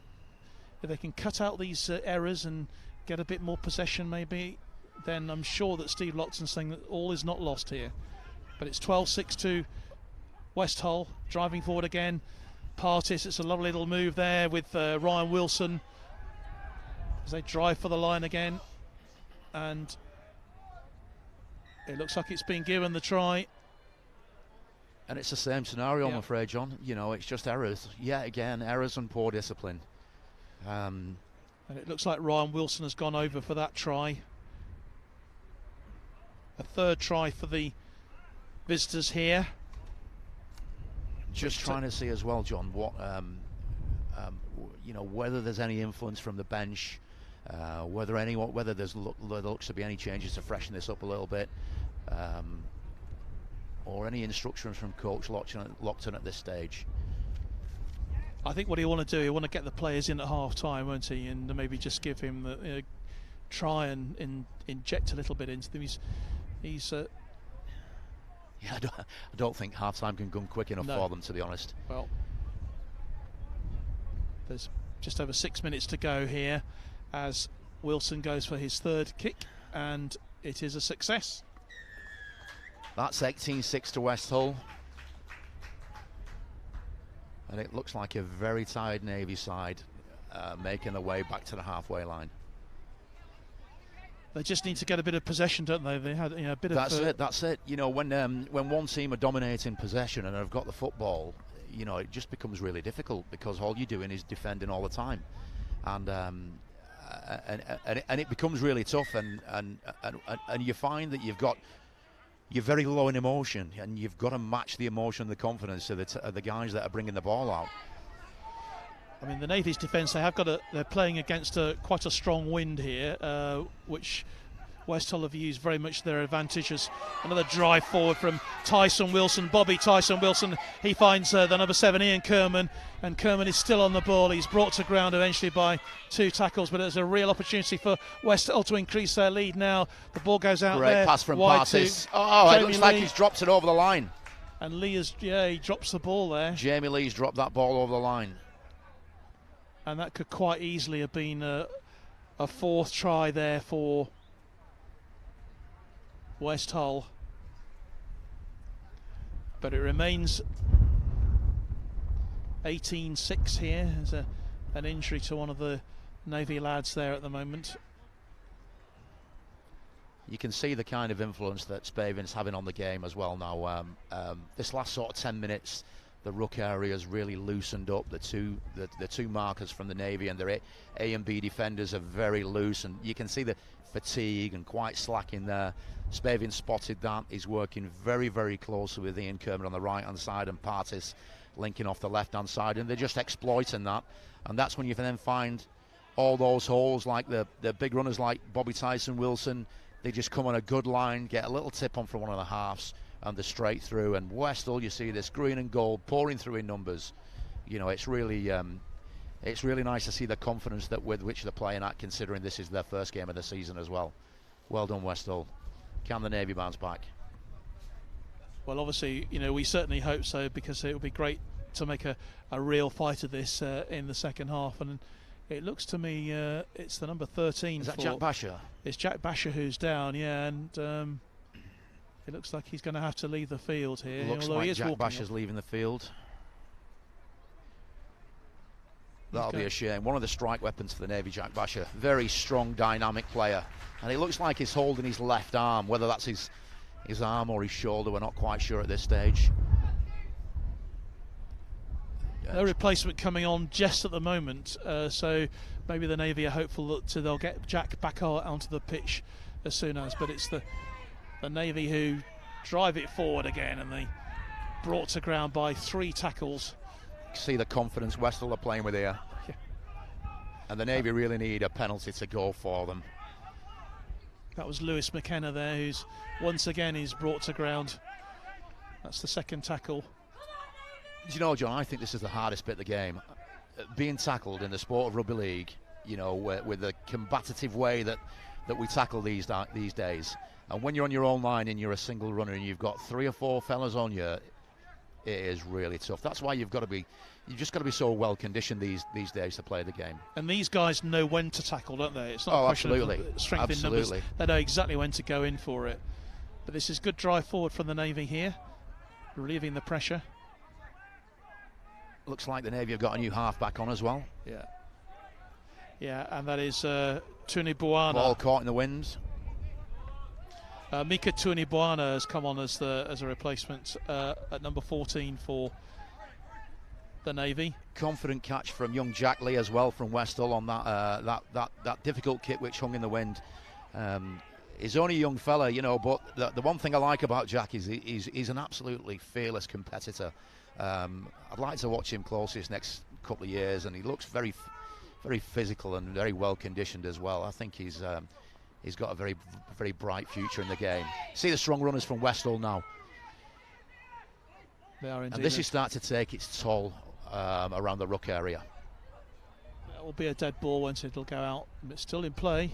they can cut out these errors and get a bit more possession maybe, then I'm sure that Steve Lockton's saying that all is not lost here. But it's 12-6 to West Hull, driving forward again. Partis, it's a lovely little move there with Ryan Wilson as they drive for the line again, and it looks like it's been given the try. And it's the same scenario, I'm afraid, John. You know, it's just errors. Yeah, again, errors and poor discipline. And it looks like Ryan Wilson has gone over for that try. A third try for the visitors here. Just trying to see as well, John, what you know, whether there's any influence from the bench, whether there looks to be any changes to freshen this up a little bit, or any instructions from Coach Lockton at this stage. I think what he'll want to do, he'll want to get the players in at half time, won't he, and maybe just give him the try and inject a little bit into them. He's yeah, I don't think half time can come quick enough for them, to be honest. Well, there's just over 6 minutes to go here as Wilson goes for his third kick, and it is a success. That's 18-6 to West Hull. And it looks like a very tired Navy side making their way back to the halfway line. They just need to get a bit of possession, don't they? They had a bit of... That's it. You know, when one team are dominating possession and have got the football, you know, it just becomes really difficult because all you're doing is defending all the time. And it becomes really tough, and you find that you're very low in emotion, and you've got to match the emotion and the confidence of the guys that are bringing the ball out. I mean, the Navy's defence, they're playing against quite a strong wind here, which West Hull have used very much their advantage. As another drive forward from Tyson Wilson, Bobby Tyson Wilson. He finds the number 7, Ian Kerman, and Kerman is still on the ball. He's brought to ground eventually by 2 tackles, but there's a real opportunity for West Hull to increase their lead now. The ball goes out there. Great pass from Partis. Oh, it looks like he's dropped it over the line. And Lee he drops the ball there. Jamie Lee's dropped that ball over the line. And that could quite easily have been a fourth try there for West Hull. But it remains 18-6 here. There's an injury to one of the Navy lads there at the moment. You can see the kind of influence that Spaven's having on the game as well now. This last sort of 10 minutes, the ruck area has really loosened up. The two markers from the Navy and their A and B defenders are very loose, and you can see the fatigue and quite slack in there. Spaven spotted that. He's working very, very closely with Ian Kerman on the right-hand side and Partis linking off the left-hand side, and they're just exploiting that. And that's when you can then find all those holes, like the big runners like Bobby Tyson, Wilson, they just come on a good line, get a little tip on from one of the halves, and they're straight through. And Westall, you see this green and gold pouring through in numbers. You know, it's really nice to see the confidence that with which they're playing at, considering this is their first game of the season as well. Well done, Westall. Can the Navy bounce back? Well, obviously, you know, we certainly hope so, because it would be great to make a real fight of this in the second half. And it looks to me it's the number 13. Is that Jack Basher? It's Jack Basher who's down, yeah, and it looks like he's going to have to leave the field here. Looks like Jack Basher's leaving the field. That'll be a shame. One of the strike weapons for the Navy, Jack Basher. Very strong, dynamic player. And it looks like he's holding his left arm. Whether that's his arm or his shoulder, we're not quite sure at this stage. No replacement coming on just at the moment, so maybe the Navy are hopeful that they'll get Jack back onto the pitch as soon as. But it's the Navy who drive it forward again, and they brought to ground by 3 tackles. See the confidence Westall are playing with here. Yeah. And the Navy really need a penalty to go for them. That was Lewis McKenna there, who's once again is brought to ground. That's the second tackle. Do you know, John, I think this is the hardest bit of the game. Being tackled in the sport of rugby league, you know, with the combative way that we tackle these days. And when you're on your own line and you're a single runner and you've got 3 or 4 fellas on you, it is really tough. That's why you've just got to be so well conditioned these days to play the game. And these guys know when to tackle, don't they? It's not a question absolutely. of strength in numbers. They know exactly when to go in for it. But this is good drive forward from the Navy here, relieving the pressure. Looks like the Navy have got a new half-back on as well. Yeah, and that is Tunibuana. Ball caught in the wind. Mika Tunibuana has come on as a replacement at number 14 for the Navy. Confident catch from young Jack Lee as well from Westall on that difficult kick which hung in the wind. He's only a young fella, you know, but the one thing I like about Jack is he's an absolutely fearless competitor. I'd like to watch him closely this next couple of years, and he looks very, very physical and very well conditioned as well. I think he's got a very, very bright future in the game. See the strong runners from Westall now. They are indeed. And this is starting to take its toll around the ruck area. It will be a dead ball once it'll go out, but it's still in play.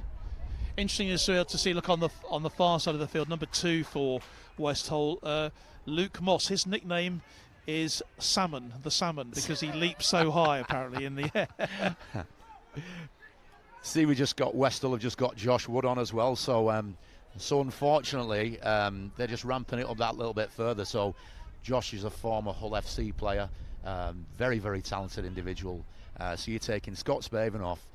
Interesting as well to see. Look on the far side of the field, number 2 for Westall, Luke Moss. His nickname is Salmon, the Salmon, because he leaps so high apparently in the air. See, Westall have just got Josh Wood on as well, so unfortunately they're just ramping it up that little bit further. So Josh is a former Hull FC player, very, very talented individual. So you're taking Scott Spaven off,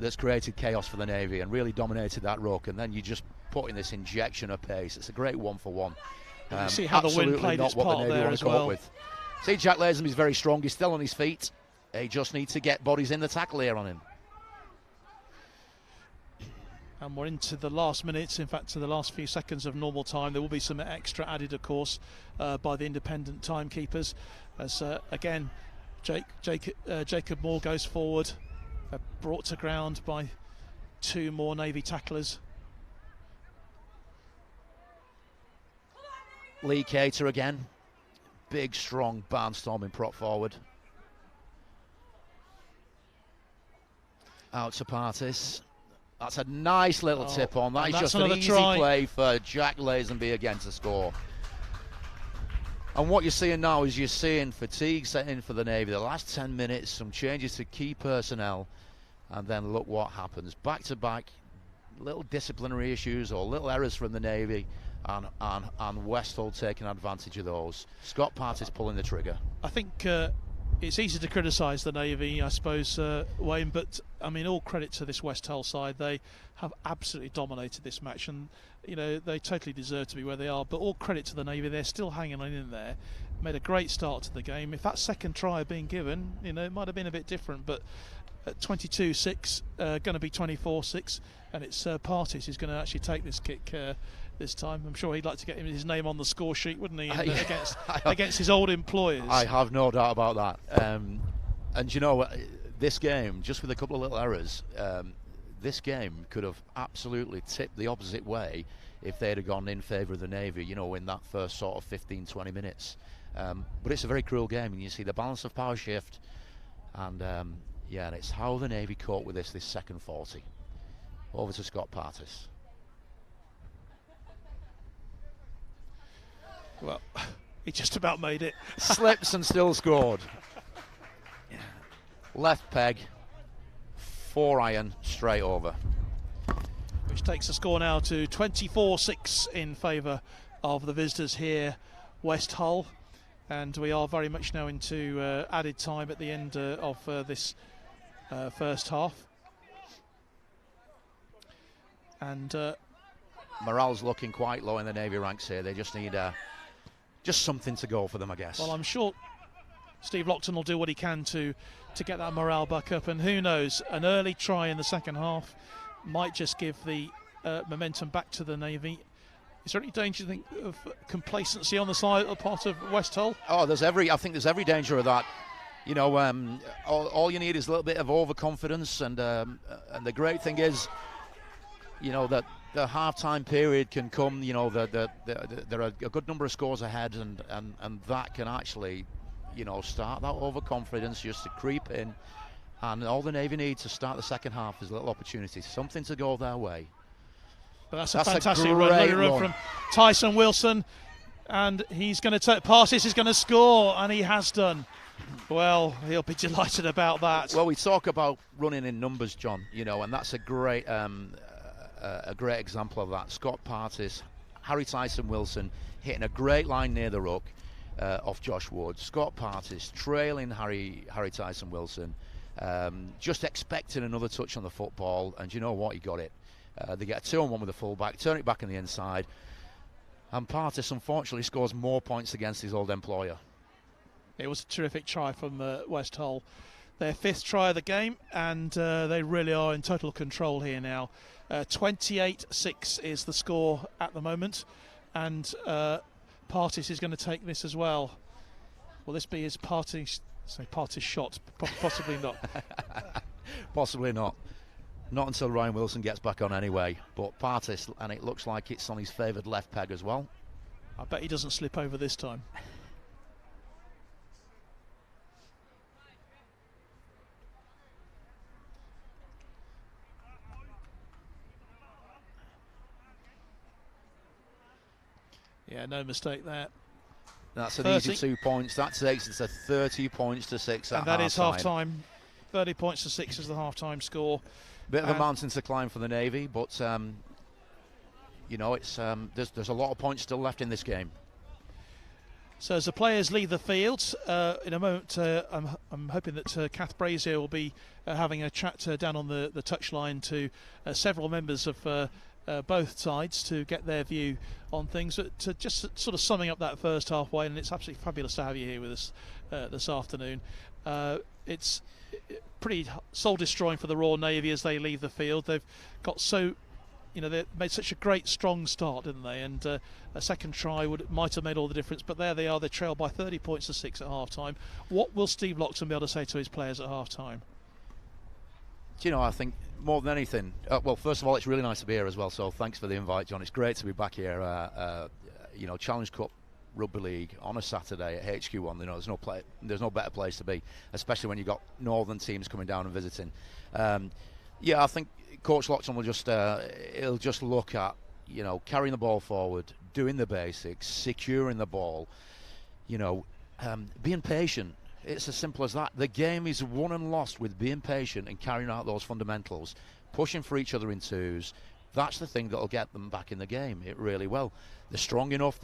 that's created chaos for the Navy and really dominated that ruck, and then you just put in this injection of pace. It's a great 1-for-1. You see how the wind played its part there as well. With. See, Jack Lazenby's very strong. He's still on his feet. He just needs to get bodies in the tackle here on him. And we're into the last minutes, in fact to the last few seconds of normal time. There will be some extra added, of course, by the independent timekeepers. As again, Jacob Moore goes forward, brought to ground by 2 more Navy tacklers. Lee Cater again. Big, strong, barnstorming prop forward. Out to Partis. That's a nice little tip on. That is just an easy play for Jack Lazenby again to score. And what you're seeing now is you're seeing fatigue setting in for the Navy. The last 10 minutes, some changes to key personnel, and then look what happens. Back to back, little disciplinary issues or little errors from the Navy, and Westall taking advantage of those. Scott Partis pulling the trigger. I think it's easy to criticise the Navy, I suppose, Wayne, but I mean, all credit to this West Hull side. They have absolutely dominated this match, and you know they totally deserve to be where they are. But all credit to the Navy, they're still hanging on in there. Made a great start to the game. If that second try had been given, you know, it might have been a bit different. But at 22-6, going to be 24-6, and it's Partis who's going to actually take this kick this time. I'm sure he'd like to get his name on the score sheet, wouldn't he? Against his old employers. I have no doubt about that. And you know, this game, just with a couple of little errors, this game could have absolutely tipped the opposite way if they'd have gone in favour of the Navy, you know, in that first sort of 15-20 minutes. But it's a very cruel game, and you see the balance of power shift, and yeah, and it's how the Navy caught with this second 40. Over to Scott Partis. Well, he just about made it. Slips and still scored. Yeah. Left peg, 4-iron, straight over. Which takes the score now to 24-6 in favour of the visitors here, West Hull. And we are very much now into added time at the end of this first half. And morale's looking quite low in the Navy ranks here. They just need just something to go for them, I guess. Well, I'm sure Steve Lockton will do what he can to get that morale back up. And who knows, an early try in the second half might just give the momentum back to the Navy. Is there any danger, you think, of complacency on the side of part of West Hull? Oh, I think there's every danger of that. You know, all you need is a little bit of overconfidence, and the great thing is, you know, that the half-time period can come. You know, there are a good number of scores ahead, and that can actually, you know, start that overconfidence just to creep in. And all the Navy need to start the second half is a little opportunity, something to go their way. But that's a fantastic run from Tyson Wilson, and he's going to take Partis is going to score, and he has done. Well, he'll be delighted about that. Well, we talk about running in numbers, John, you know, and that's a great example of that. Scott Partis, Harry Tyson Wilson hitting a great line near the ruck off Josh Wood. Scott Partis trailing Harry Tyson Wilson, just expecting another touch on the football, and you know what, he got it. They get a 2-on-1 with the full-back, turn it back on the inside, and Partis unfortunately scores more points against his old employer. It was a terrific try from West Hull. Their 5th try of the game, and they really are in total control here now. 28-6 is the score at the moment, and Partis is going to take this as well. Will this be his Partis shot? Possibly not. Possibly not. Not until Ryan Wilson gets back on anyway. But Partis, and it looks like it's on his favoured left peg as well. I bet he doesn't slip over this time. Yeah, no mistake there. That's an easy 2 points. That takes it to 30 points to 6 at half-time. And that is half-time. 30 points to 6 is the half-time score. Bit of a mountain to climb for the Navy, but you know, it's there's a lot of points still left in this game. So as the players leave the field, in a moment, I'm hoping that Kath Brazier will be having a chat down on the touchline to several members of both sides to get their view on things. To just sort of summing up that first halfway, and it's absolutely fabulous to have you here with us this afternoon. It's pretty soul-destroying for the Royal Navy as they leave the field. They've got they made such a great, strong start, didn't they? And a second try might have made all the difference. But there they are. They trail by 30 points to 6 at half-time. What will Steve Lockton be able to say to his players at half-time? Do you know, I think more than anything, well, first of all, it's really nice to be here as well. So thanks for the invite, John. It's great to be back here. You know, Challenge Cup Rugby League on a Saturday at HQ1. You know, there's no better place to be, especially when you've got northern teams coming down and visiting. Yeah, I think Coach Lockton will he'll just look at, you know, carrying the ball forward, doing the basics, securing the ball, you know, being patient. It's as simple as that. The game is won and lost with being patient and carrying out those fundamentals, pushing for each other in twos. That's the thing that'll get them back in the game. It really will. They're strong enough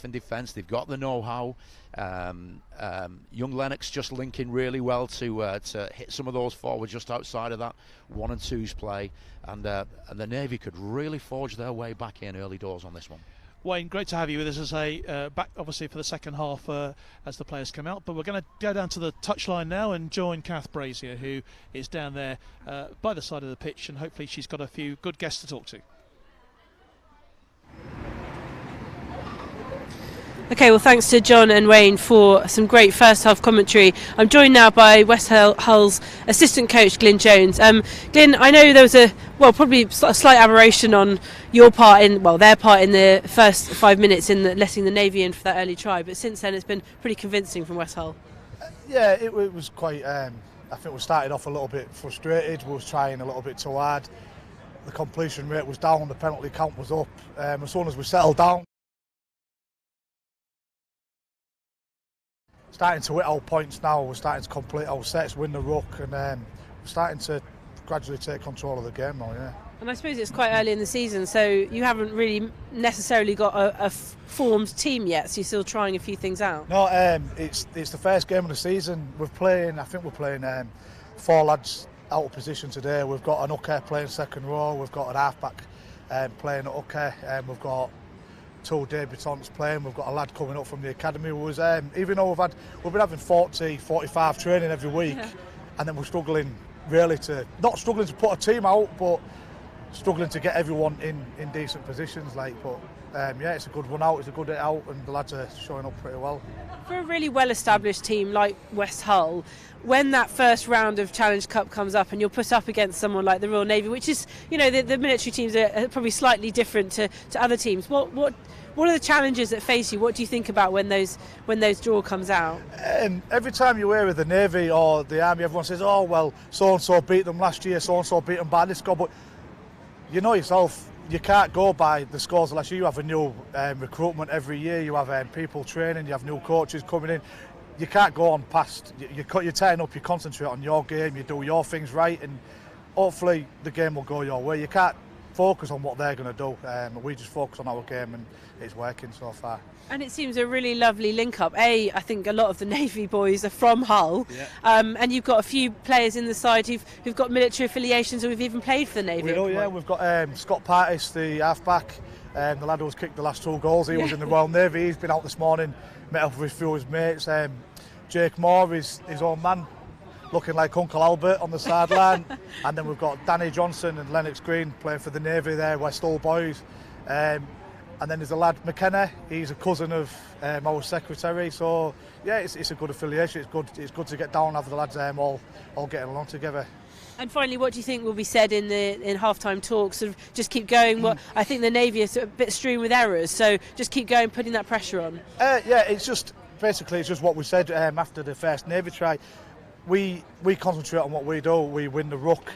in defence. They've got the know-how. Young Lennox just linking really well to hit some of those forwards just outside of that 1 and 2's play, and the Navy could really forge their way back in early doors on this one. Wayne, great to have you with us as back obviously for the second half as the players come out. But we're going to go down to the touchline now and join Kath Brazier, who is down there by the side of the pitch, and hopefully she's got a few good guests to talk to. Okay, well, thanks to John and Wayne for some great first half commentary. I'm joined now by West Hull's assistant coach, Glyn Jones. Glyn, I know there was probably a slight aberration on their part in the first 5 minutes in letting the Navy in for that early try, but since then it's been pretty convincing from West Hull. Yeah, it was quite. I think we started off a little bit frustrated. We was trying a little bit too hard. The completion rate was down. The penalty count was up. As soon as we settled down, starting to hit our points now. We're starting to complete our sets, win the ruck, and we're starting to gradually take control of the game now. Yeah. And I suppose it's quite early in the season, so you haven't really necessarily got a formed team yet. So you're still trying a few things out. No, it's the first game of the season. I think we're playing 4 lads out of position today. We've got an hooker playing second row. We've got an halfback playing at hooker. We've got 2 debutants playing. We've got a lad coming up from the academy who was, even though we've been having 40, 45 training every week, and then we're struggling not struggling to put a team out, but struggling to get everyone in decent positions. It's a good run out, it's a good hit out, and the lads are showing up pretty well. For a really well-established team like West Hull, when that first round of Challenge Cup comes up and you're put up against someone like the Royal Navy, which is, the military teams are probably slightly different to other teams, what are the challenges that face you? What do you think about when those draw comes out? Every time you hear with the Navy or the Army, everyone says, oh well, so-and-so beat them last year, so-and-so beat them by this score, but you know yourself, you can't go by the scores last year. You have a new recruitment every year, you have people training, you have new coaches coming in. You can't go on past, you turn up, you concentrate on your game, you do your things right, and hopefully the game will go your way. You can't focus on what they're going to do. We just focus on our game, and it's working so far. And it seems a really lovely link-up. I think a lot of the Navy boys are from Hull, and you've got a few players in the side who've got military affiliations or who've even played for the Navy. We do, yeah. We've got Scott Partis, the halfback, the lad who's kicked the last 2 goals. He was in the Royal Navy. He's been out this morning, met up with a few of his mates. Jake Moore is his own man, looking like Uncle Albert on the sideline. And then we've got Danny Johnson and Lennox Green playing for the Navy there, West Hull boys. And then there's a lad, McKenna. He's a cousin of our secretary. So yeah, it's a good affiliation. It's good to get down and have the lads all getting along together. And finally, what do you think will be said in half-time talks? Sort of just keep going. I think the Navy is a bit strewn with errors, so just keep going, putting that pressure on. It's just what we said after the first Navy try. We concentrate on what we do. We win the ruck.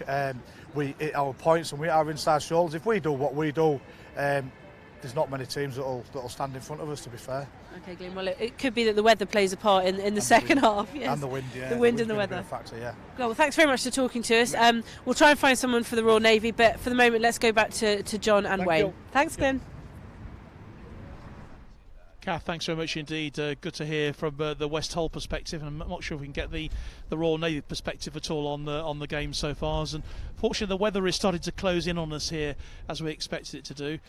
We hit our points and we hit our inside shoulders. If we do what we do, there's not many teams that'll stand in front of us, to be fair. Okay, Glenn. Well, it could be that the weather plays a part in the second half. Yes. And the wind, yeah. The wind and the weather. Factor, yeah. Well, thanks very much for talking to us. We'll try and find someone for the Royal Navy, but for the moment, let's go back to John and Wayne. Thanks, Glenn. Kath, thanks very much indeed. Good to hear from the West Hull perspective, and I'm not sure if we can get the Royal Navy perspective at all on the game so far. And fortunately, the weather is starting to close in on us here as we expected it to do.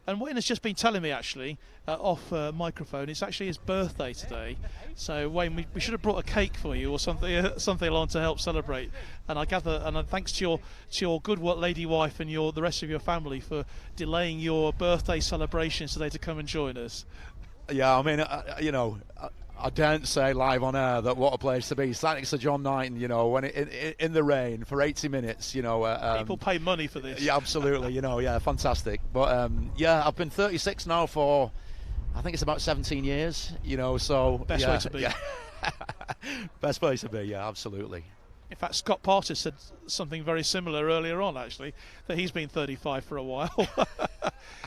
And Wayne has just been telling me actually off microphone, it's actually his birthday today. So Wayne, we should have brought a cake for you or something along to help celebrate. And I gather, and thanks to your good lady wife and the rest of your family for delaying your birthday celebrations today to come and join us. Yeah, I mean, I daren't say live on air that what a place to be. Sat next to John Knighton, when in the rain for 80 minutes, people pay money for this. Yeah, absolutely, fantastic. But I've been 36 now for, I think it's about 17 years, so. Best way to be. Yeah. Best place to be, yeah, absolutely. In fact, Scott Partis said something very similar earlier on, actually, that he's been 35 for a while.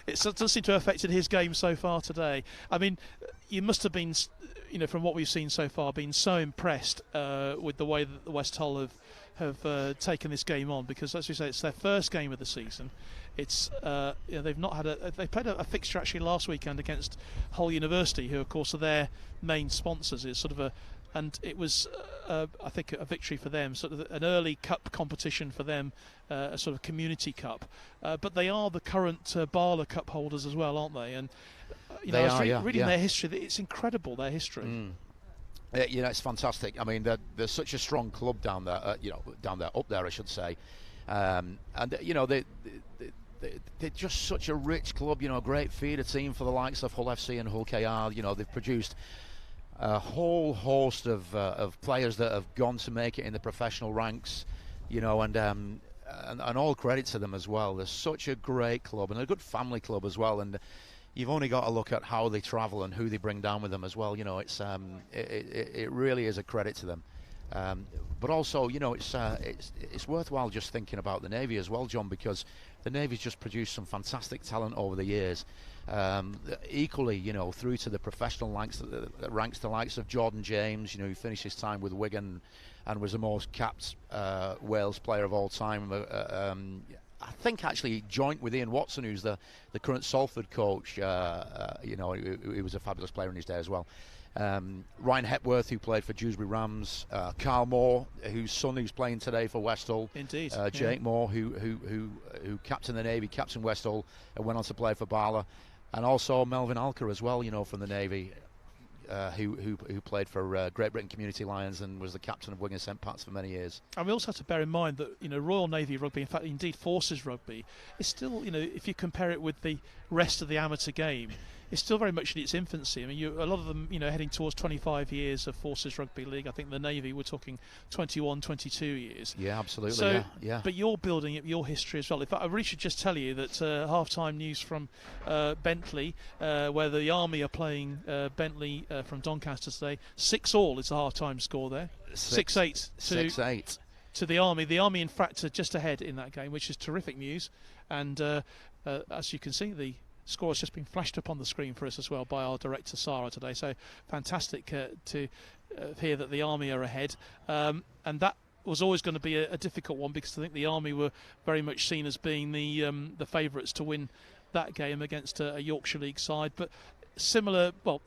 It does seem to have affected his game so far today. I mean, you must have been, from what we've seen so far, been so impressed with the way that the West Hull have taken this game on, because, as we say, it's their first game of the season. It's they've not had they played a fixture actually last weekend against Hull University, who of course are their main sponsors. It's sort of and it was, I think, a victory for them, sort of an early cup competition for them, a sort of community cup. But they are the current Barla Cup holders as well, aren't they? And they are, reading their history, it's incredible, their history. It's fantastic. I mean, they're such a strong club down there. Up there, I should say. And they're just such a rich club, a great feeder team for the likes of Hull FC and Hull KR. They've produced a whole host of players that have gone to make it in the professional ranks, and all credit to them as well. They're such a great club and a good family club as well. And you've only got to look at how they travel and who they bring down with them as well. It really is a credit to them. But also, it's worthwhile just thinking about the Navy as well, John, because the Navy's just produced some fantastic talent over the years. Equally, through to the professional ranks, the likes of Jordan James, who finished his time with Wigan and was the most capped Wales player of all time. I think actually joint with Ian Watson, who's the current Salford coach. He was a fabulous player in his day as well. Ryan Hepworth, who played for Dewsbury Rams, Carl Moore, whose son who's playing today for West Hull. Indeed. Jake Moore, who captained the Navy, captained West Hull, and went on to play for Barla, and also Melvin Alker as well, from the Navy, who played for Great Britain Community Lions and was the captain of Wigan St Pat's for many years. And we also have to bear in mind that Royal Navy Rugby, in fact indeed Forces Rugby, is still, if you compare it with the rest of the amateur game, it's still very much in its infancy. I mean, a lot of them, heading towards 25 years of Forces Rugby League. I think the Navy, we're talking 21, 22 years. Yeah, absolutely. So, yeah. But you're building up your history as well. In fact, I really should just tell you that half-time news from Bentley, where the Army are playing Bentley from Doncaster today. 6-6 is the half-time score there. 6-8 to the Army. The Army, in fact, are just ahead in that game, which is terrific news. And as you can see, the score has just been flashed up on the screen for us as well by our director Sarah today. So fantastic to hear that the Army are ahead, and that was always going to be a difficult one, because I think the Army were very much seen as being the favourites to win that game against a Yorkshire League side. But similar, well,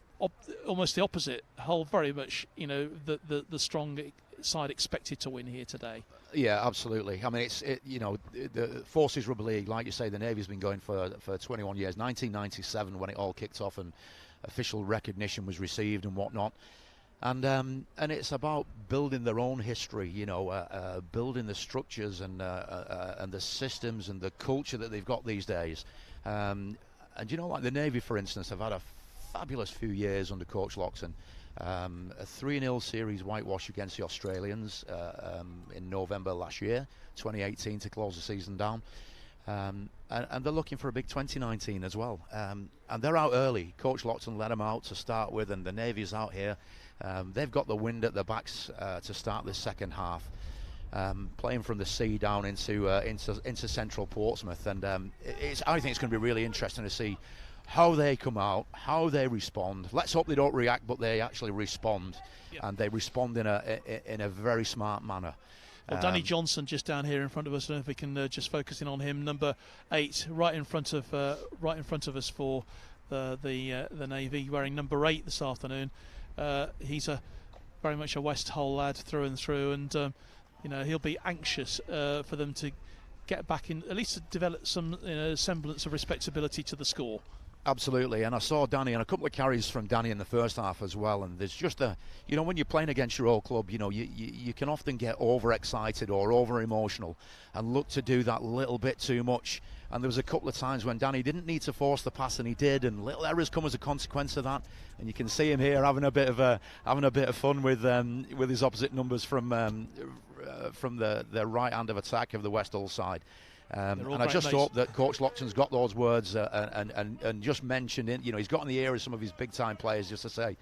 almost the opposite. Hull very much, the strong side expected to win here today. Yeah, absolutely. I mean, the Forces Rugby League, like you say, the Navy's been going for 21 years. 1997 when it all kicked off and official recognition was received and whatnot. And it's about building their own history, building the structures and the systems and the culture that they've got these days. And like the Navy, for instance, have had a fabulous few years under Coach Loxton. A 3-0 series whitewash against the Australians in November last year, 2018, to close the season down. And they're looking for a big 2019 as well. And they're out early. Coach Loxton let them out to start with, and the Navy's out here. They've got the wind at their backs to start this second half. Playing from the sea down into central Portsmouth. And I think it's going to be really interesting to see how they come out, how they respond. Let's hope they don't react, but they actually respond. Yep. And they respond in a very smart manner. Well, Danny Johnson just down here in front of us. I don't know if we can just focus in on him. Number 8, right in front of us for the Navy, wearing number 8 this afternoon. He's very much a West Hull lad through and through, and he'll be anxious for them to get back in, at least to develop some semblance of respectability to the score. Absolutely, and I saw Danny and a couple of carries from Danny in the first half as well. And there's just when you're playing against your old club, you can often get overexcited or over emotional and look to do that little bit too much. And there was a couple of times when Danny didn't need to force the pass, and he did, and little errors come as a consequence of that. And you can see him here having a bit of fun with his opposite numbers from the right hand of attack of the West Hull side. And I just hope that Coach Loxton's got those words and just mentioned it. He's got in the ear of some of his big time players just to say,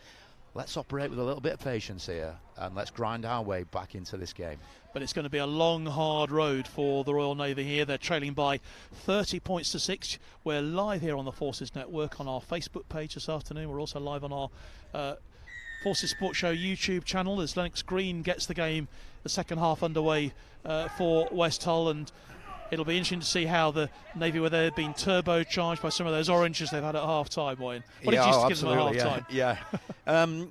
let's operate with a little bit of patience here and let's grind our way back into this game. But it's going to be a long, hard road for the Royal Navy here. They're trailing by 30 points to 6. We're live here on the Forces Network on our Facebook page this afternoon. We're also live on our Forces Sports Show YouTube channel as Lennox Green gets the second half underway for West Hull. And it'll be interesting to see how the Navy, whether they've been turbocharged by some of those oranges they've had at half-time, Wayne. What did you give them at half-time?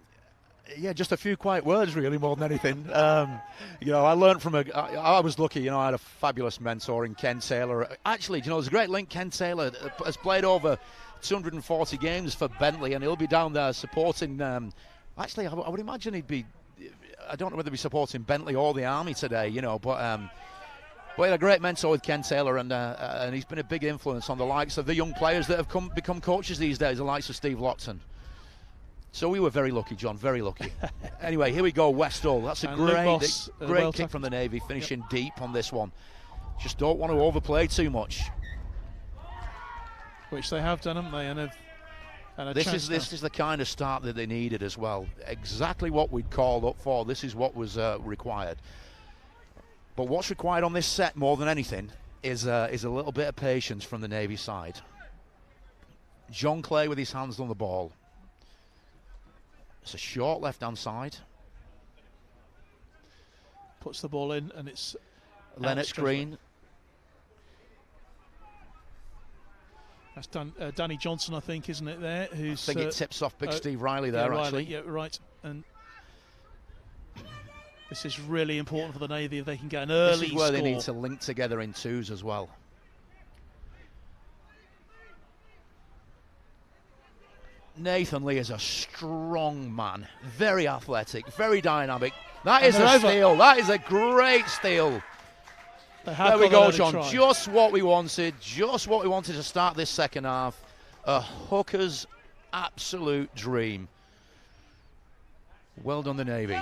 Yeah, just a few quiet words, really, more than anything. I learned from I was lucky, I had a fabulous mentor in Ken Taylor. Actually, there's a great link. Ken Taylor has played over 240 games for Bentley, and he'll be down there supporting. Actually, I would imagine he'd be. I don't know whether he'd be supporting Bentley or the Army today, but. But he had a great mentor with Ken Taylor, and he's been a big influence on the likes of the young players that have become coaches these days, the likes of Steve Lockton. So we were very lucky, John, very lucky. Anyway, here we go, Westall. That's a great kick from the Navy, finishing deep on this one. Just don't want to overplay too much. Which they have done, haven't they? And this is the kind of start that they needed as well. Exactly what we'd called up for. This is what was required. But what's required on this set more than anything is a little bit of patience from the Navy side. John Clay with his hands on the ball. It's a short left-hand side. Puts the ball in, and it's Lennox Green. That's Danny Johnson, I think, isn't it? There, I think it tips off Big Steve Riley there, actually. Yeah, right. And this is really important for the Navy if they can get an early score. This is where they need to link together in twos as well. Nathan Lee is a strong man, very athletic, very dynamic. That is a steal. That is a great steal. There we go, John. Just what we wanted. Just what we wanted to start this second half. A hooker's absolute dream. Well done, the Navy.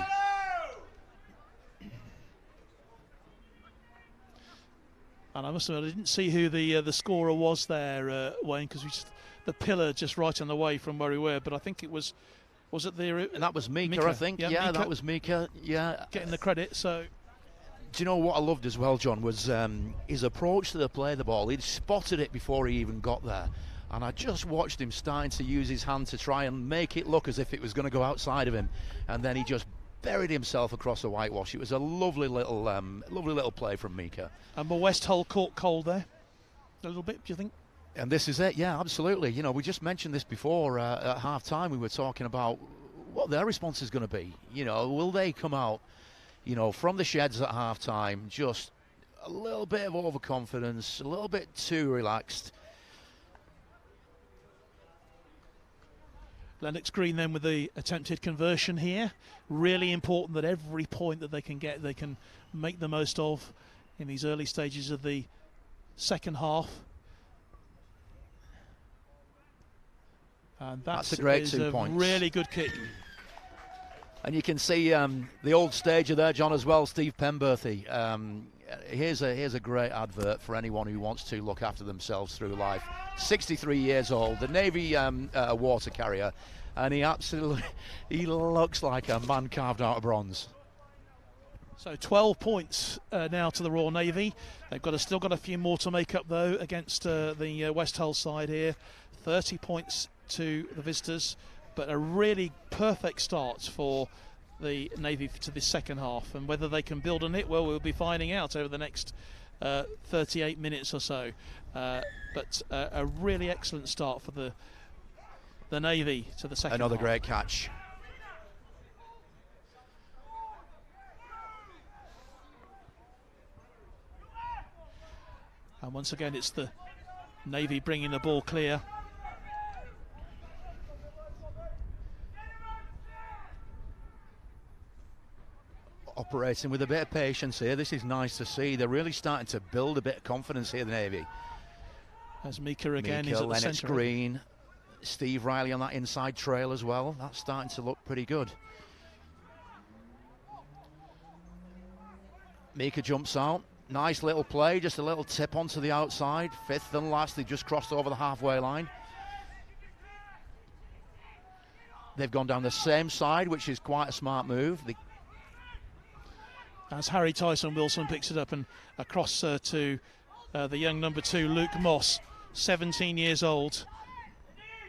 And I must admit, I didn't see who the scorer was there, Wayne, because the pillar just right on the way from where we were. But I think it was it the... And that was Mika, I think. Yeah, Mika. That was Mika. Yeah. Getting the credit, so... Do you know what I loved as well, John, was his approach to the play of the ball. He'd spotted it before he even got there. And I just watched him starting to use his hand to try and make it look as if it was going to go outside of him. And then he just buried himself across the whitewash. It was a lovely little play from Mika. And the West Hull caught cold there a little bit, do you think? And this is it, yeah, absolutely. You know, we just mentioned this before at half-time. We were talking about what their response is going to be. You know, will they come out, you know, from the sheds at half-time, just a little bit of overconfidence, a little bit too relaxed. Lennox Green then with the attempted conversion here. Really important that every point that they can get, they can make the most of in these early stages of the second half. And that's a great 2 points. Really good kick. And you can see the old stager there, John, as well, Steve Penberthy. Here's a great advert for anyone who wants to look after themselves through life. 63 years old, the Navy water carrier, and he looks like a man carved out of bronze. So 12 points now to the Royal Navy. They've still got a few more to make up though against the West Hull side here. 30 points to the visitors, but a really perfect start for the Navy to this second half, and whether they can build on it, well, we'll be finding out over the next 38 minutes or so. But a really excellent start for the Navy to the second Another half. Great catch. And once again, it's the Navy bringing the ball clear. Operating with a bit of patience here. This is nice to see. They're really starting to build a bit of confidence here, the Navy. As Mika again is at the Lennox centre. Green, Steve Riley on that inside trail as well. That's starting to look pretty good. Mika jumps out. Nice little play, just a little tip onto the outside. Fifth and last, they just crossed over the halfway line. They've gone down the same side, which is quite a smart move. As Harry Tyson Wilson picks it up and across to the young number 2, Luke Moss, 17 years old.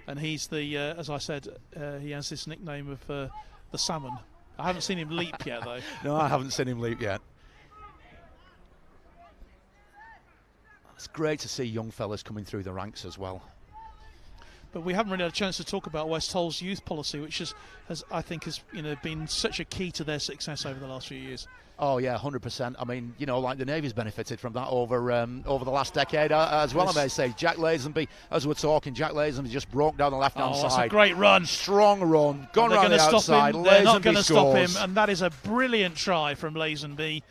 And he's the, as I said, he has this nickname of the Salmon. I haven't seen him leap yet, though. No, I haven't seen him leap yet. It's great to see young fellas coming through the ranks as well. But we haven't really had a chance to talk about West Hull's youth policy, which I think has been such a key to their success over the last few years. Oh yeah, 100%. I mean, like the Navy's benefited from that over the last decade as well. I may say, Jack Lazenby, as we're talking, Jack Lazenby just broke down the left-hand side. That's a great run, strong run, gone round the outside. They're not going to stop him, and that is a brilliant try from Lazenby.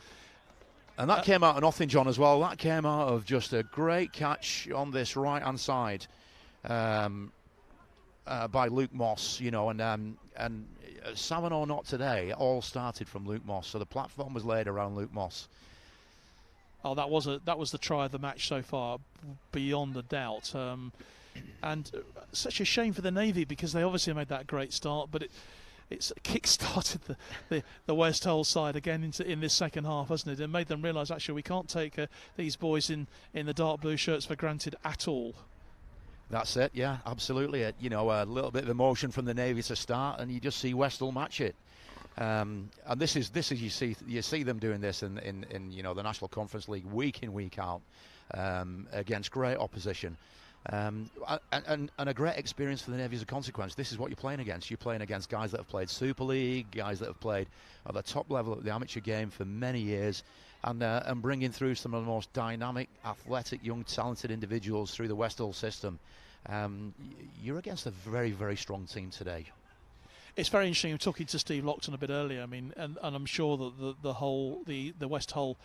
And that came out of nothing, John, as well. That came out of just a great catch on this right-hand side by Luke Moss, you know, and salmon or not today, it all started from Luke Moss. So the platform was laid around Luke Moss. Oh, that was the try of the match so far, beyond a doubt. And such a shame for the Navy, because they obviously made that great start, but it's kick-started the West Hull side again in this second half, hasn't it? And made them realise, actually, we can't take these boys in the dark blue shirts for granted at all. That's it, yeah, absolutely. You know, a little bit of emotion from the Navy to start, and you just see West Hull match it. And this is you see them doing this in you know, the National Conference League week in, week out, against great opposition. And a great experience for the Navy as a consequence. This is what you're playing against. You're playing against guys that have played Super League, guys that have played at the top level of the amateur game for many years, and bringing through some of the most dynamic, athletic, young, talented individuals through the West Hull system. You're against a very, very strong team today. It's very interesting. I'm talking to Steve Lockton a bit earlier. I mean, and I'm sure that the West Hull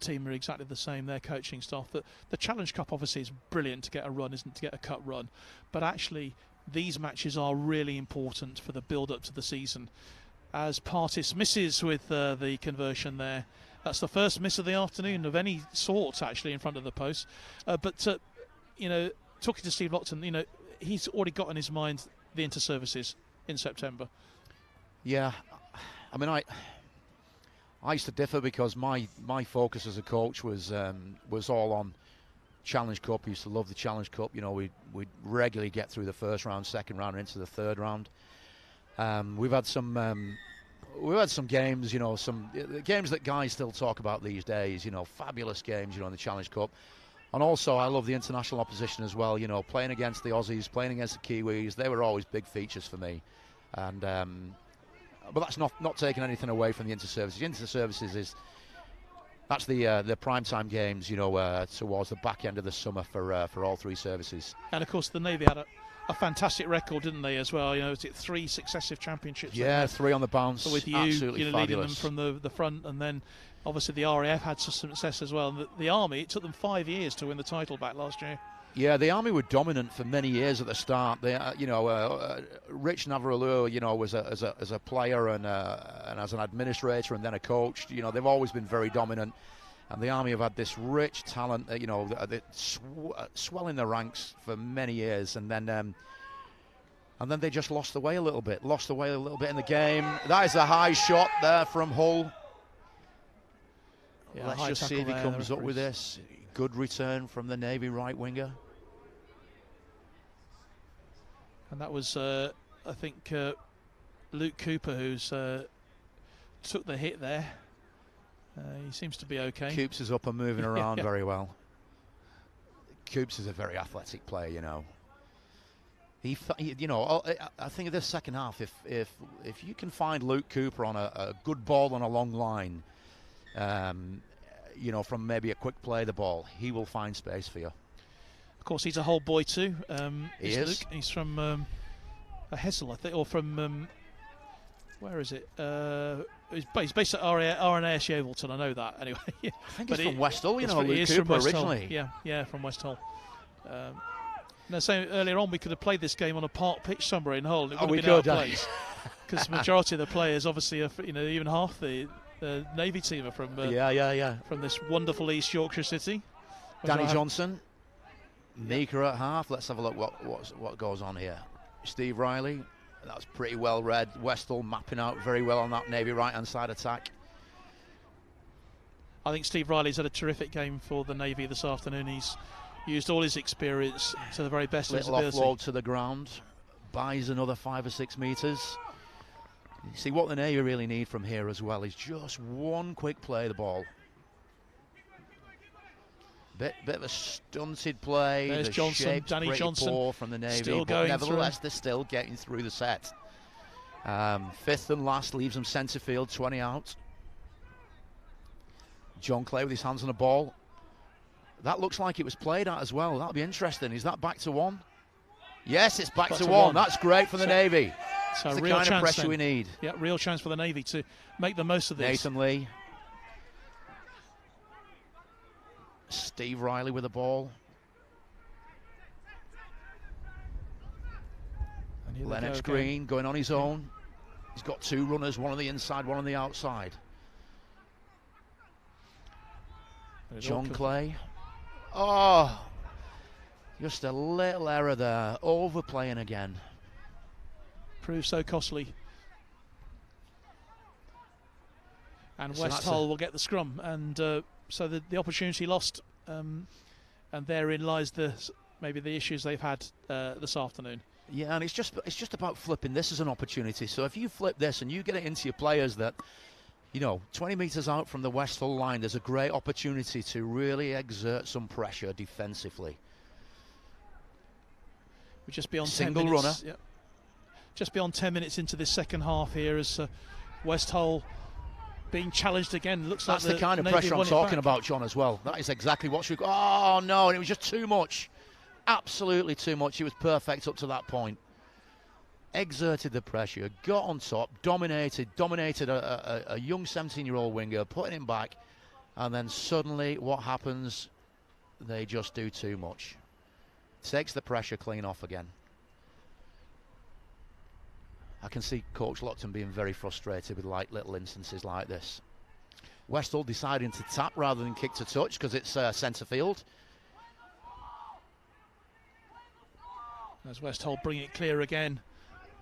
team are exactly the same. Their coaching staff. The Challenge Cup obviously is brilliant to get a run, isn't it, to get a cup run, but actually these matches are really important for the build-up to the season. As Partis misses with the conversion there, that's the first miss of the afternoon of any sort actually in front of the post. But you know, talking to Steve Lockton, you know, he's already got in his mind the inter-services in September. Yeah, I mean, I used to differ, because my focus as a coach was all on Challenge Cup. I used to love the Challenge Cup. You know, we'd regularly get through the first round, second round, and into the third round. We've had some games, you know, some games that guys still talk about these days. You know, fabulous games, you know, in the Challenge Cup. And also, I love the international opposition as well. You know, playing against the Aussies, playing against the Kiwis, they were always big features for me. And but that's not taking anything away from the inter-services. The inter-services that's the prime time games, you know, towards the back end of the summer for all three services. And of course, the Navy had a fantastic record, didn't they, as well? You know, was it 3 successive championships? Yeah, 3 on the bounce. So with you, absolutely leading them from the front, and then obviously the RAF had some success as well. And the Army, it took them 5 years to win the title back last year. Yeah, the Army were dominant for many years at the start. They, you know, Rich Navaralur, you know, as a player and as an administrator and then a coach. You know, they've always been very dominant, and the Army have had this rich talent. You know, swelling their ranks for many years, and then they just lost the way a little bit. Lost the way a little bit in the game. That is a high shot there from Hull. Yeah, let's just see if he comes up with this. Good return from the Navy right winger. And that was, I think, Luke Cooper, who's took the hit there. He seems to be okay. Coops is up and moving around very well. Coops is a very athletic player, you know. He you know, I think of this second half, if you can find Luke Cooper on a good ball on a long line, you know, from maybe a quick play the ball, he will find space for you. Of course, he's a whole boy too. He is. Luke. He's from Hessel, I think, or from where is it? He's based at RNAS Yeovilton. I know that anyway. I think he's from West Hull. You know, Luke Cooper originally. Yeah, from West Hull. Now, saying earlier on, we could have played this game on a park pitch somewhere in Hull. It would have been out of place, because the majority of the players, obviously, are, you know, even half the Navy team are from from this wonderful East Yorkshire city. Danny Johnson, Mika at half. Let's have a look what goes on here. Steve Riley, that's pretty well read. West Hull mapping out very well on that Navy right-hand side attack. I think Steve Riley's had a terrific game for the Navy this afternoon. He's used all his experience to the very best of his ability. Little offload to the ground, buys another 5 or 6 metres. You see, what the Navy really need from here as well is just one quick play of the ball. Bit of a stunted play. There's Johnson, Danny Johnson, from the Navy, still but nevertheless they're still getting through the set. Fifth and last leaves them centre field, 20 out. John Clay with his hands on the ball. That looks like it was played at as well. That'll be interesting. Is that back to one? Yes, it's back to one. That's great for the Navy. So it's the real kind chance of pressure then. We need. Yeah, real chance for the Navy to make the most of this. Nathan Lee. Steve Riley with the ball. Lennox Green going on his own. He's got 2 runners, one on the inside, one on the outside. John Clay. Oh, just a little error there. Overplaying again. Proves so costly. And West Hull will get the scrum, and so the opportunity lost, and therein lies maybe the issues they've had this afternoon. Yeah, and it's just about flipping this as an opportunity. So if you flip this and you get it into your players that, 20 metres out from the West Hull line, there's a great opportunity to really exert some pressure defensively. We're just beyond Single 10 minutes. runner. Yep. Just beyond 10 minutes into this second half here, as West Hull being challenged again. Looks That's like the kind of pressure I'm talking about, John, as well. That is exactly what should. Oh no, and it was just too much. Absolutely too much. He was perfect up to that point. Exerted the pressure, got on top, dominated a young 17-year-old winger, putting him back, and then suddenly what happens? They just do too much. Takes the pressure clean off again. I can see Coach Lockton being very frustrated with little instances like this. West Hull deciding to tap rather than kick to touch because it's centre field. As West Hull bring it clear again.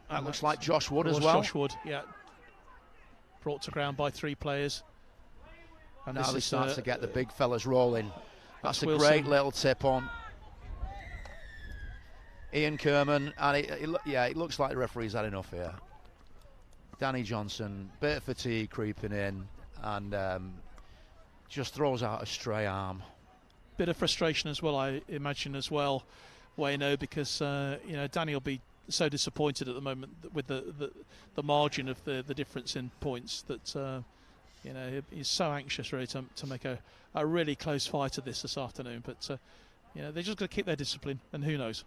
That looks like Josh Wood as well. Josh Wood, yeah. Brought to ground by 3 players. And now they start to get the big fellas rolling. That's a Wilson. Great little tip on. Ian Kerman, and it looks like the referee's had enough here. Danny Johnson, bit of fatigue creeping in, and just throws out a stray arm. Bit of frustration as well, I imagine, as well, Wayno, because Danny will be so disappointed at the moment with the margin of the difference in points that he's so anxious really to make a really close fight of this afternoon. But they're just going to keep their discipline, and who knows.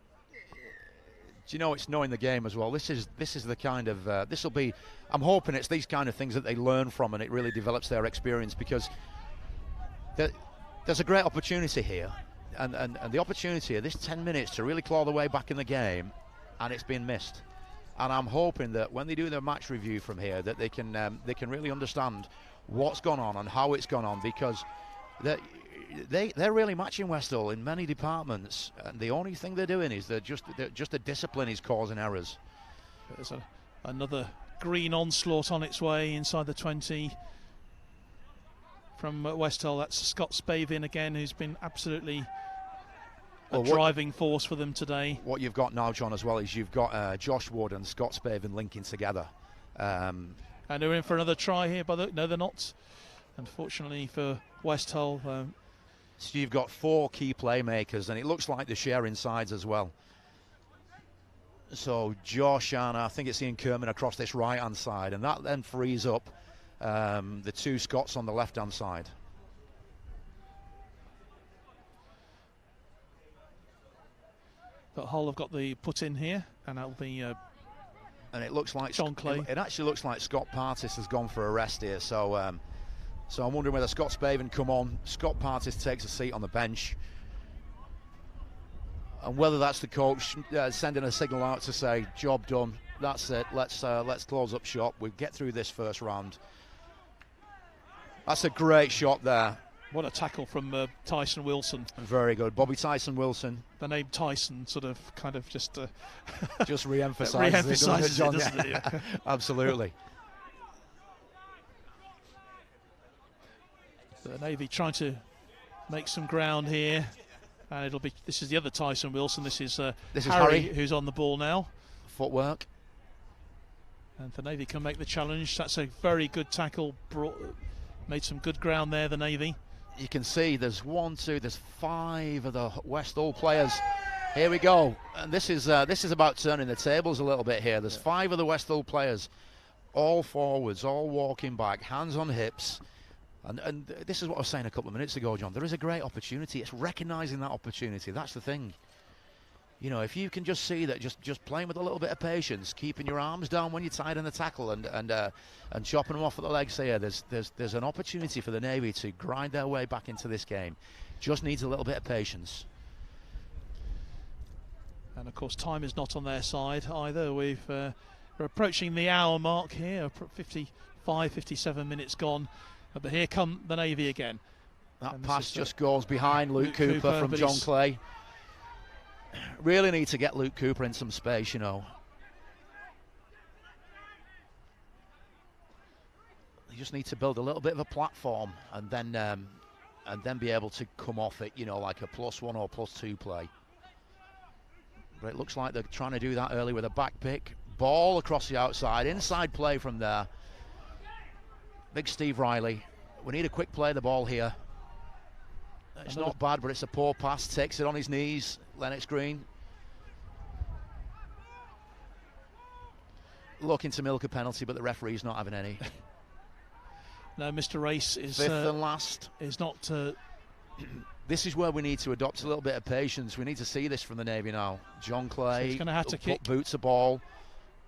Do you know, it's knowing the game as well. This is the kind of this will be. I'm hoping it's these kind of things that they learn from, and it really develops their experience, because there's a great opportunity here, and the opportunity here, this 10 minutes to really claw their way back in the game, and it's been missed. And I'm hoping that when they do their match review from here, that they can really understand what's gone on and how it's gone on, because they're really matching West Hull in many departments, and the only thing they're doing is just the discipline is causing errors. There's another green onslaught on its way inside the 20 from West Hull. That's Scott Spavin again, who's been absolutely a driving force for them today. What you've got now, John, as well, is you've got Josh Wood and Scott Spavin linking together. And they're in for another try here, no, they're not. Unfortunately for West Hull. So you've got 4 key playmakers, and it looks like they're sharing sides as well. So Josh and I think it's Ian Kerman across this right-hand side, and that then frees up the 2 Scots on the left-hand side. But Hull have got the put in here, and that'll be and it looks like John Clay. It actually looks like Scott Partis has gone for a rest here. So I'm wondering whether Scott Spavin come on. Scott Partis takes a seat on the bench, and whether that's the coach sending a signal out to say, "Job done. That's it. Let's close up shop. We get through this first round." That's a great shot there. What a tackle from Tyson Wilson. Very good. Bobby Tyson Wilson. The name Tyson sort of kind of just re-emphasises it, doesn't it? Yeah. Absolutely. The Navy trying to make some ground here, and this is the other Tyson Wilson. This is Harry, who's on the ball now. Footwork. And the Navy can make the challenge. That's a very good tackle. Made some good ground there, the Navy. You can see there's 5 of the West Hull players. Here we go, and this is about turning the tables a little bit here. There's 5 of the West Hull players, all forwards, all walking back, hands on hips, and this is what I was saying a couple of minutes ago, John. There is a great opportunity. It's recognising that opportunity. That's the thing. You know, if you can just see that, just playing with a little bit of patience, keeping your arms down when you're tied in the tackle, and chopping them off at the legs here, there's an opportunity for the Navy to grind their way back into this game. Just needs a little bit of patience. And of course, time is not on their side either. We're approaching the hour mark here, 55, 57 minutes gone. But here come the Navy again. That pass just goes behind Luke Cooper from John Clay. Really need to get Luke Cooper in some space, you know. You just need to build a little bit of a platform and then be able to come off it, you know, like a +1 or +2 play. But it looks like they're trying to do that early with a back pick. Ball across the outside, inside play from there. Big Steve Riley. We need a quick play of the ball here. It's not bad, but it's a poor pass. Takes it on his knees. Lennox Green. Looking to milk a penalty, but the referee's not having any. No, Mr. Race is fifth and last. Is not. This is where we need to adopt a little bit of patience. We need to see this from the Navy now. John Clay. So he's going to have to kick. Boots a ball.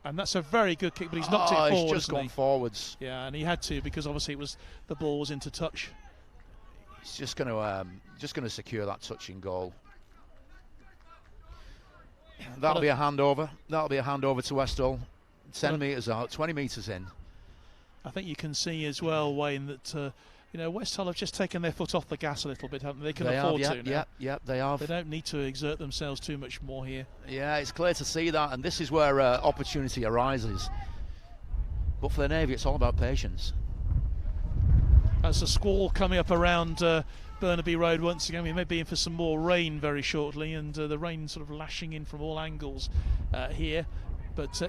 And that's a very good kick, but he's knocked it forward. He's just gone forwards. Yeah, and he had to, because obviously the ball was into touch. He's just going to secure that touching goal. That'll be a handover. That'll be a handover to Westall. 10 metres out, 20 metres in. I think you can see as well, Wayne, that you know, West Hull have just taken their foot off the gas a little bit, haven't they? They can afford to now. Yeah, they have. They don't need to exert themselves too much more here. Yeah, it's clear to see that, and this is where opportunity arises. But for the Navy, it's all about patience. As a squall coming up around Burnaby Road once again, we may be in for some more rain very shortly, and the rain sort of lashing in from all angles here. But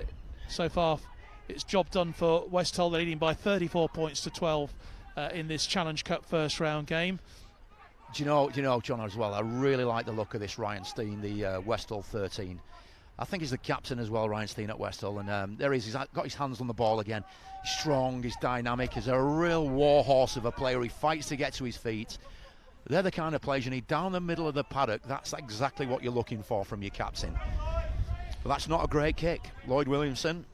so far, it's job done for West Hull. They're leading by 34 points to 12 in this Challenge Cup first round game. Do you know, John, as well, I really like the look of this Ryan Steen, the West Hull 13. I think he's the captain as well, Ryan Steen at West Hull, and there he is. He's got his hands on the ball again. He's strong, he's dynamic, he's a real warhorse of a player. He fights to get to his feet. They're the kind of players you need down the middle of the paddock. That's exactly what you're looking for from your captain. But that's not a great kick. Lloyd Williamson.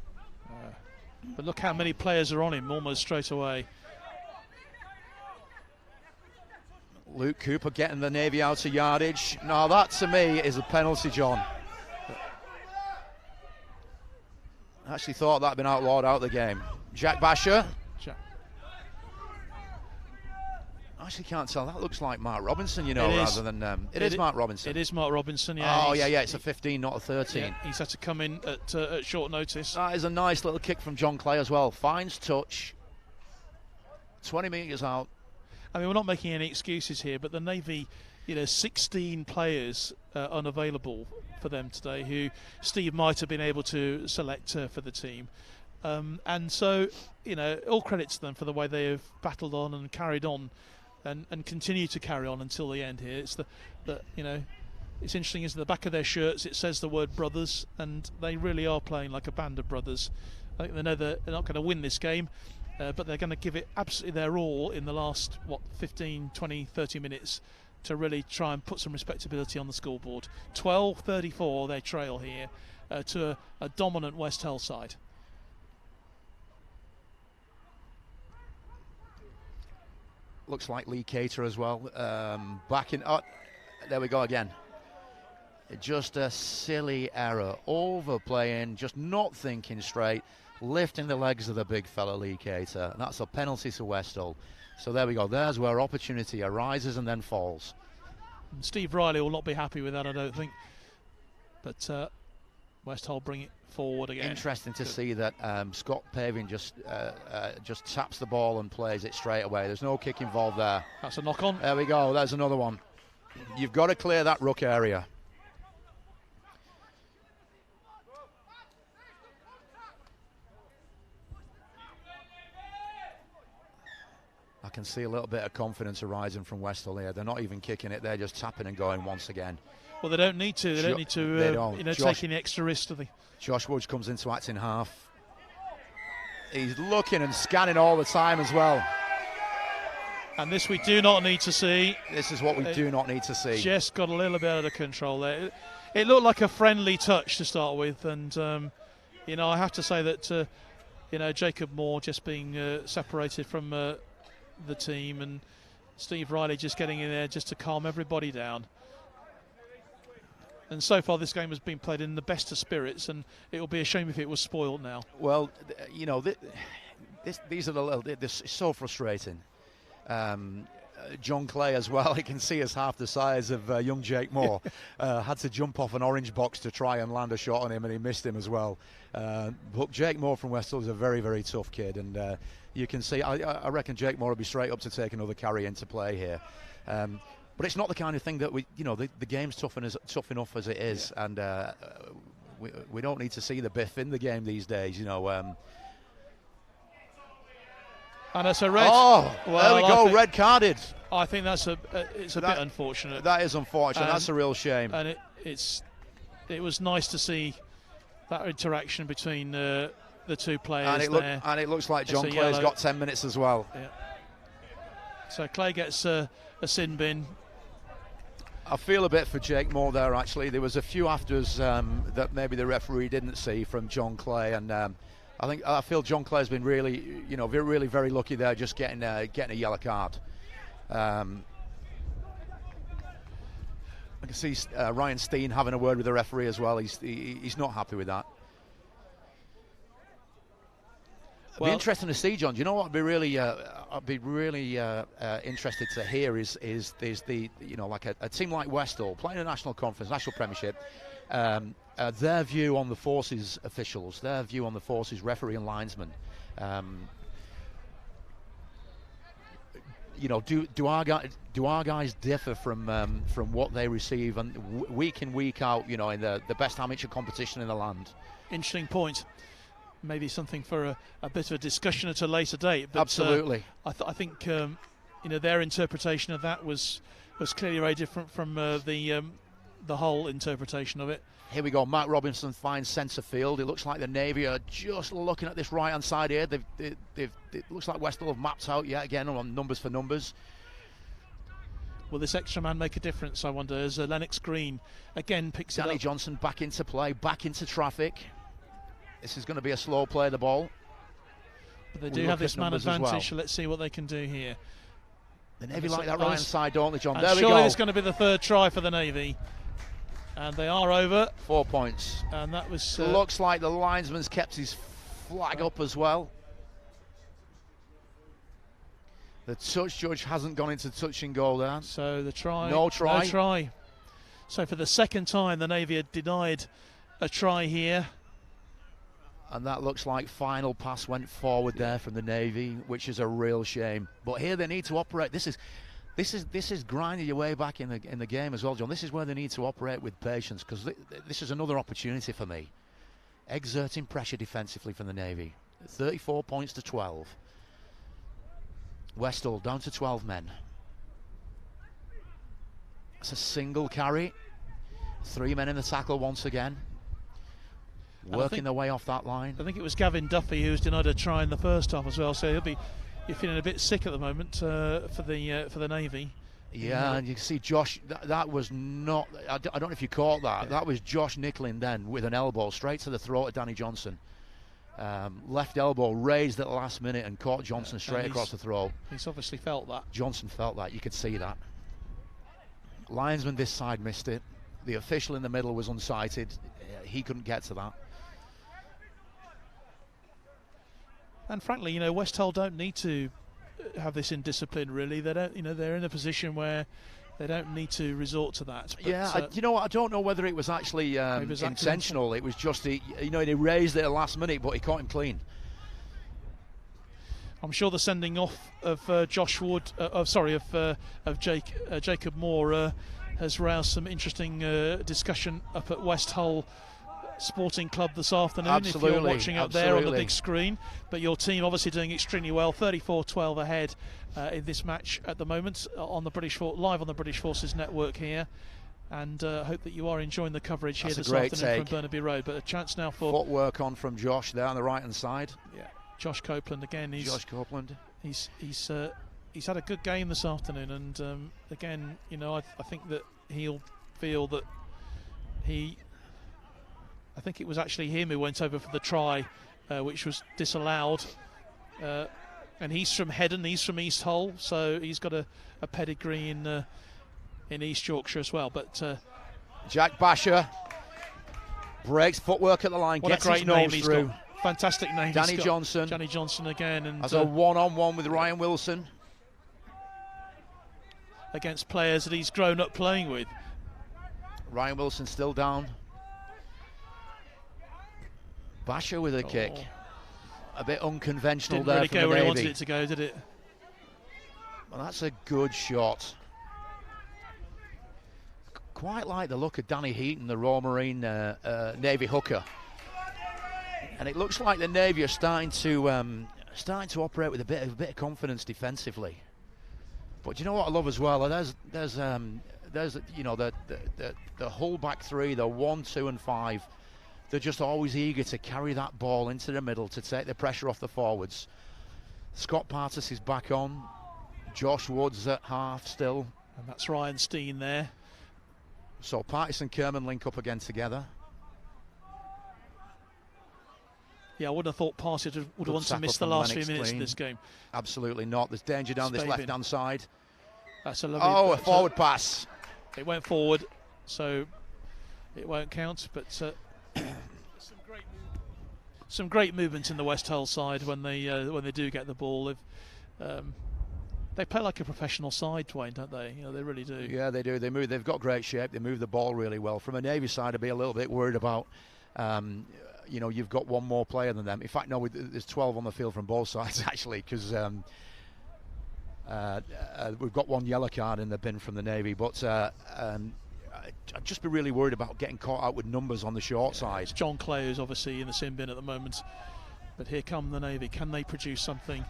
But look how many players are on him almost straight away. Luke Cooper getting the Navy out of yardage. Now that to me is a penalty, John. I actually thought that'd been outlawed out of the game. Jack Basher. I actually can't tell. That looks like Mark Robinson, you know, rather than... it is Mark Robinson. It is Mark Robinson, yeah. Oh, yeah, it's a 15, not a 13. Yeah, he's had to come in at short notice. That is a nice little kick from John Clay as well. Finds touch. 20 metres out. I mean, we're not making any excuses here, but the Navy, you know, 16 players unavailable for them today, who Steve might have been able to select for the team. And so, you know, all credit to them for the way they have battled on and carried on and continue to carry on until the end here. It's you know, it's interesting, is the back of their shirts it says the word brothers, and they really are playing like a band of brothers. I think they know that they're not going to win this game, but they're going to give it absolutely their all in the last 15, 20, 30 minutes to really try and put some respectability on the scoreboard. 12-34 they trail here to a dominant West Hull side. Looks like Lee Cater as well. Back in. Oh, there we go again. Just a silly error. Overplaying, just not thinking straight. Lifting the legs of the big fella, Lee Cater. And that's a penalty to West Hull. So there we go. There's where opportunity arises and then falls. And Steve Riley will not be happy with that, I don't think. But West Hull bring it forward again. Interesting to see that Scott Paving just taps the ball and plays it straight away. There's no kick involved there. That's a knock-on. There we go. There's another one. You've got to clear that ruck area. I can see a little bit of confidence arising from West Hull here. They're not even kicking it. They're just tapping and going once again. Well, they don't need to. They don't need to you know, taking the extra risk, do they? Josh Woods comes into acting half. He's looking and scanning all the time as well. And this we do not need to see. This is what we do not need to see. Just got a little bit out of control there. it looked like a friendly touch to start with, and I have to say that Jacob Moore just being separated from the team, and Steve Riley just getting in there just to calm everybody down. And so far, this game has been played in the best of spirits, and it will be a shame if it was spoiled now. Well, these are this is so frustrating. John Clay as well, he can see us half the size of young Jake Moore. Had to jump off an orange box to try and land a shot on him, and he missed him as well. But Jake Moore from Westall is a very, very tough kid, and you can see, I reckon Jake Moore will be straight up to take another carry into play here. But it's not the kind of thing that the game's tough enough as it is, and we don't need to see the biff in the game these days, And it's a red. Oh, well, there we go, red carded. I think it's a bit unfortunate. That is unfortunate. That's a real shame. And it was nice to see that interaction between the two players and it looks like John Clay's got 10 minutes as well. Yeah. So Clay gets a sin bin. I feel a bit for Jake Moore there, actually. There was a few afters that maybe the referee didn't see from John Clay, and I feel John Clay's been really, really very lucky there, just getting a yellow card. I can see Ryan Steen having a word with the referee as well. He's not happy with that. It'll be interesting to see, John. Do you know what I'd be really interested to hear is the like a team like Westall playing a national conference, national premiership. Their view on the Forces officials, their view on the Forces referee and linesman. Do our guys differ from what they receive and week in, week out? In the best amateur competition in the land. Interesting point. Maybe something for a bit of a discussion at a later date. But, absolutely. I think their interpretation of that was clearly very different from the whole interpretation of it. Here we go. Mark Robinson finds centre field. It looks like the Navy are just looking at this right-hand side here. It looks like Westall have mapped out yet again on numbers for numbers. Will this extra man make a difference, I wonder, as Lennox Green again picks it up? Danny Johnson back into play, back into traffic. This is going to be a slow play of the ball. But they do have this man advantage, so let's see what they can do here. The Navy like that right-hand side, don't they, John? There we go. Surely it's going to be the third try for the Navy. And they are over. 4 points. And that was... looks like the linesman's kept his flag up as well. The touch judge hasn't gone into touching goal there. So the try... No try. No try. So for the second time, the Navy had denied a try here. And that looks like final pass went forward there from the Navy, which is a real shame. But here they need to operate. This is grinding your way back in the game as well, John. This is where they need to operate with patience, because this is another opportunity for me. Exerting pressure defensively from the Navy. 34 points to 12. Westall down to 12 men. It's a single carry. 3 men in the tackle once again. Working their way off that line. I think it was Gavin Duffy who was denied a try in the first half as well, so you're feeling a bit sick at the moment for the Navy. Yeah, and you can see Josh. That was not. I don't know if you caught that. Yeah. That was Josh Nicklin then with an elbow straight to the throat of Danny Johnson. Left elbow raised at the last minute and caught Johnson straight across the throat. He's obviously felt that. Johnson felt that. You could see that. Linesman this side missed it. The official in the middle was unsighted. He couldn't get to that. And frankly, West Hull don't need to have this indiscipline. Really, they don't. They're in a position where they don't need to resort to that. But, yeah, I don't know whether it was actually intentional. It was just he raised it at the last minute, but he caught him clean. I'm sure the sending off of Josh Wood, of Jacob Moore, has roused some interesting discussion up at West Hull Sporting Club this afternoon. Absolutely, if you're watching up there on the big screen. But your team obviously doing extremely well, 34-12 ahead in this match at the moment on the live on the British Forces Network here. And hope that you are enjoying the coverage here this afternoon from Burnaby Road. But a chance now for footwork on from Josh there on the right hand side. Yeah, Josh Copeland again. Josh Copeland. He's had a good game this afternoon, and again, I think that he'll feel that I think it was actually him who went over for the try, which was disallowed. And he's from Heddon, he's from East Hull, so he's got a pedigree in East Yorkshire as well. But Jack Basher breaks footwork at the line, what gets a great his name nose he's through. got. Fantastic name. Danny Johnson. Danny Johnson again. And has a one-on-one with Ryan Wilson. Against players that he's grown up playing with. Ryan Wilson still down. Basher with a kick. A bit unconventional. Didn't there really from go the where Navy. he wanted it to go, did it? Well, that's a good shot. Quite like the look of Danny Heaton, the Royal Marine Navy hooker. And it looks like the Navy are starting to operate with a bit of confidence defensively. But you know what I love as well? There's you know, the whole back three, the 1, 2 and 5. They're just always eager to carry that ball into the middle to take the pressure off the forwards. Scott Partis is back on. Josh Woods at half still. And that's Ryan Steen there. So Partis and Kerman link up again together. Yeah, I wouldn't have thought Partis would want to miss the last few minutes of this game. Absolutely not. There's danger down this left-hand side. That's a lovely... a forward pass. It went forward, so it won't count. But some great movement in the West Hull side when they do get the ball. They play like a professional side, Dwayne, don't they? You know, they really do. Yeah, they do. They move. They've got great shape. They move the ball really well. From a Navy side, I'd be a little bit worried about. You know, you've got one more player than them. In fact, no, there's 12 on the field from both sides actually, because we've got one yellow card in the bin from the Navy. But I'd just be really worried about getting caught out with numbers on the short side. John Clay is obviously in the sin bin at the moment, but here come the Navy. Can they produce something?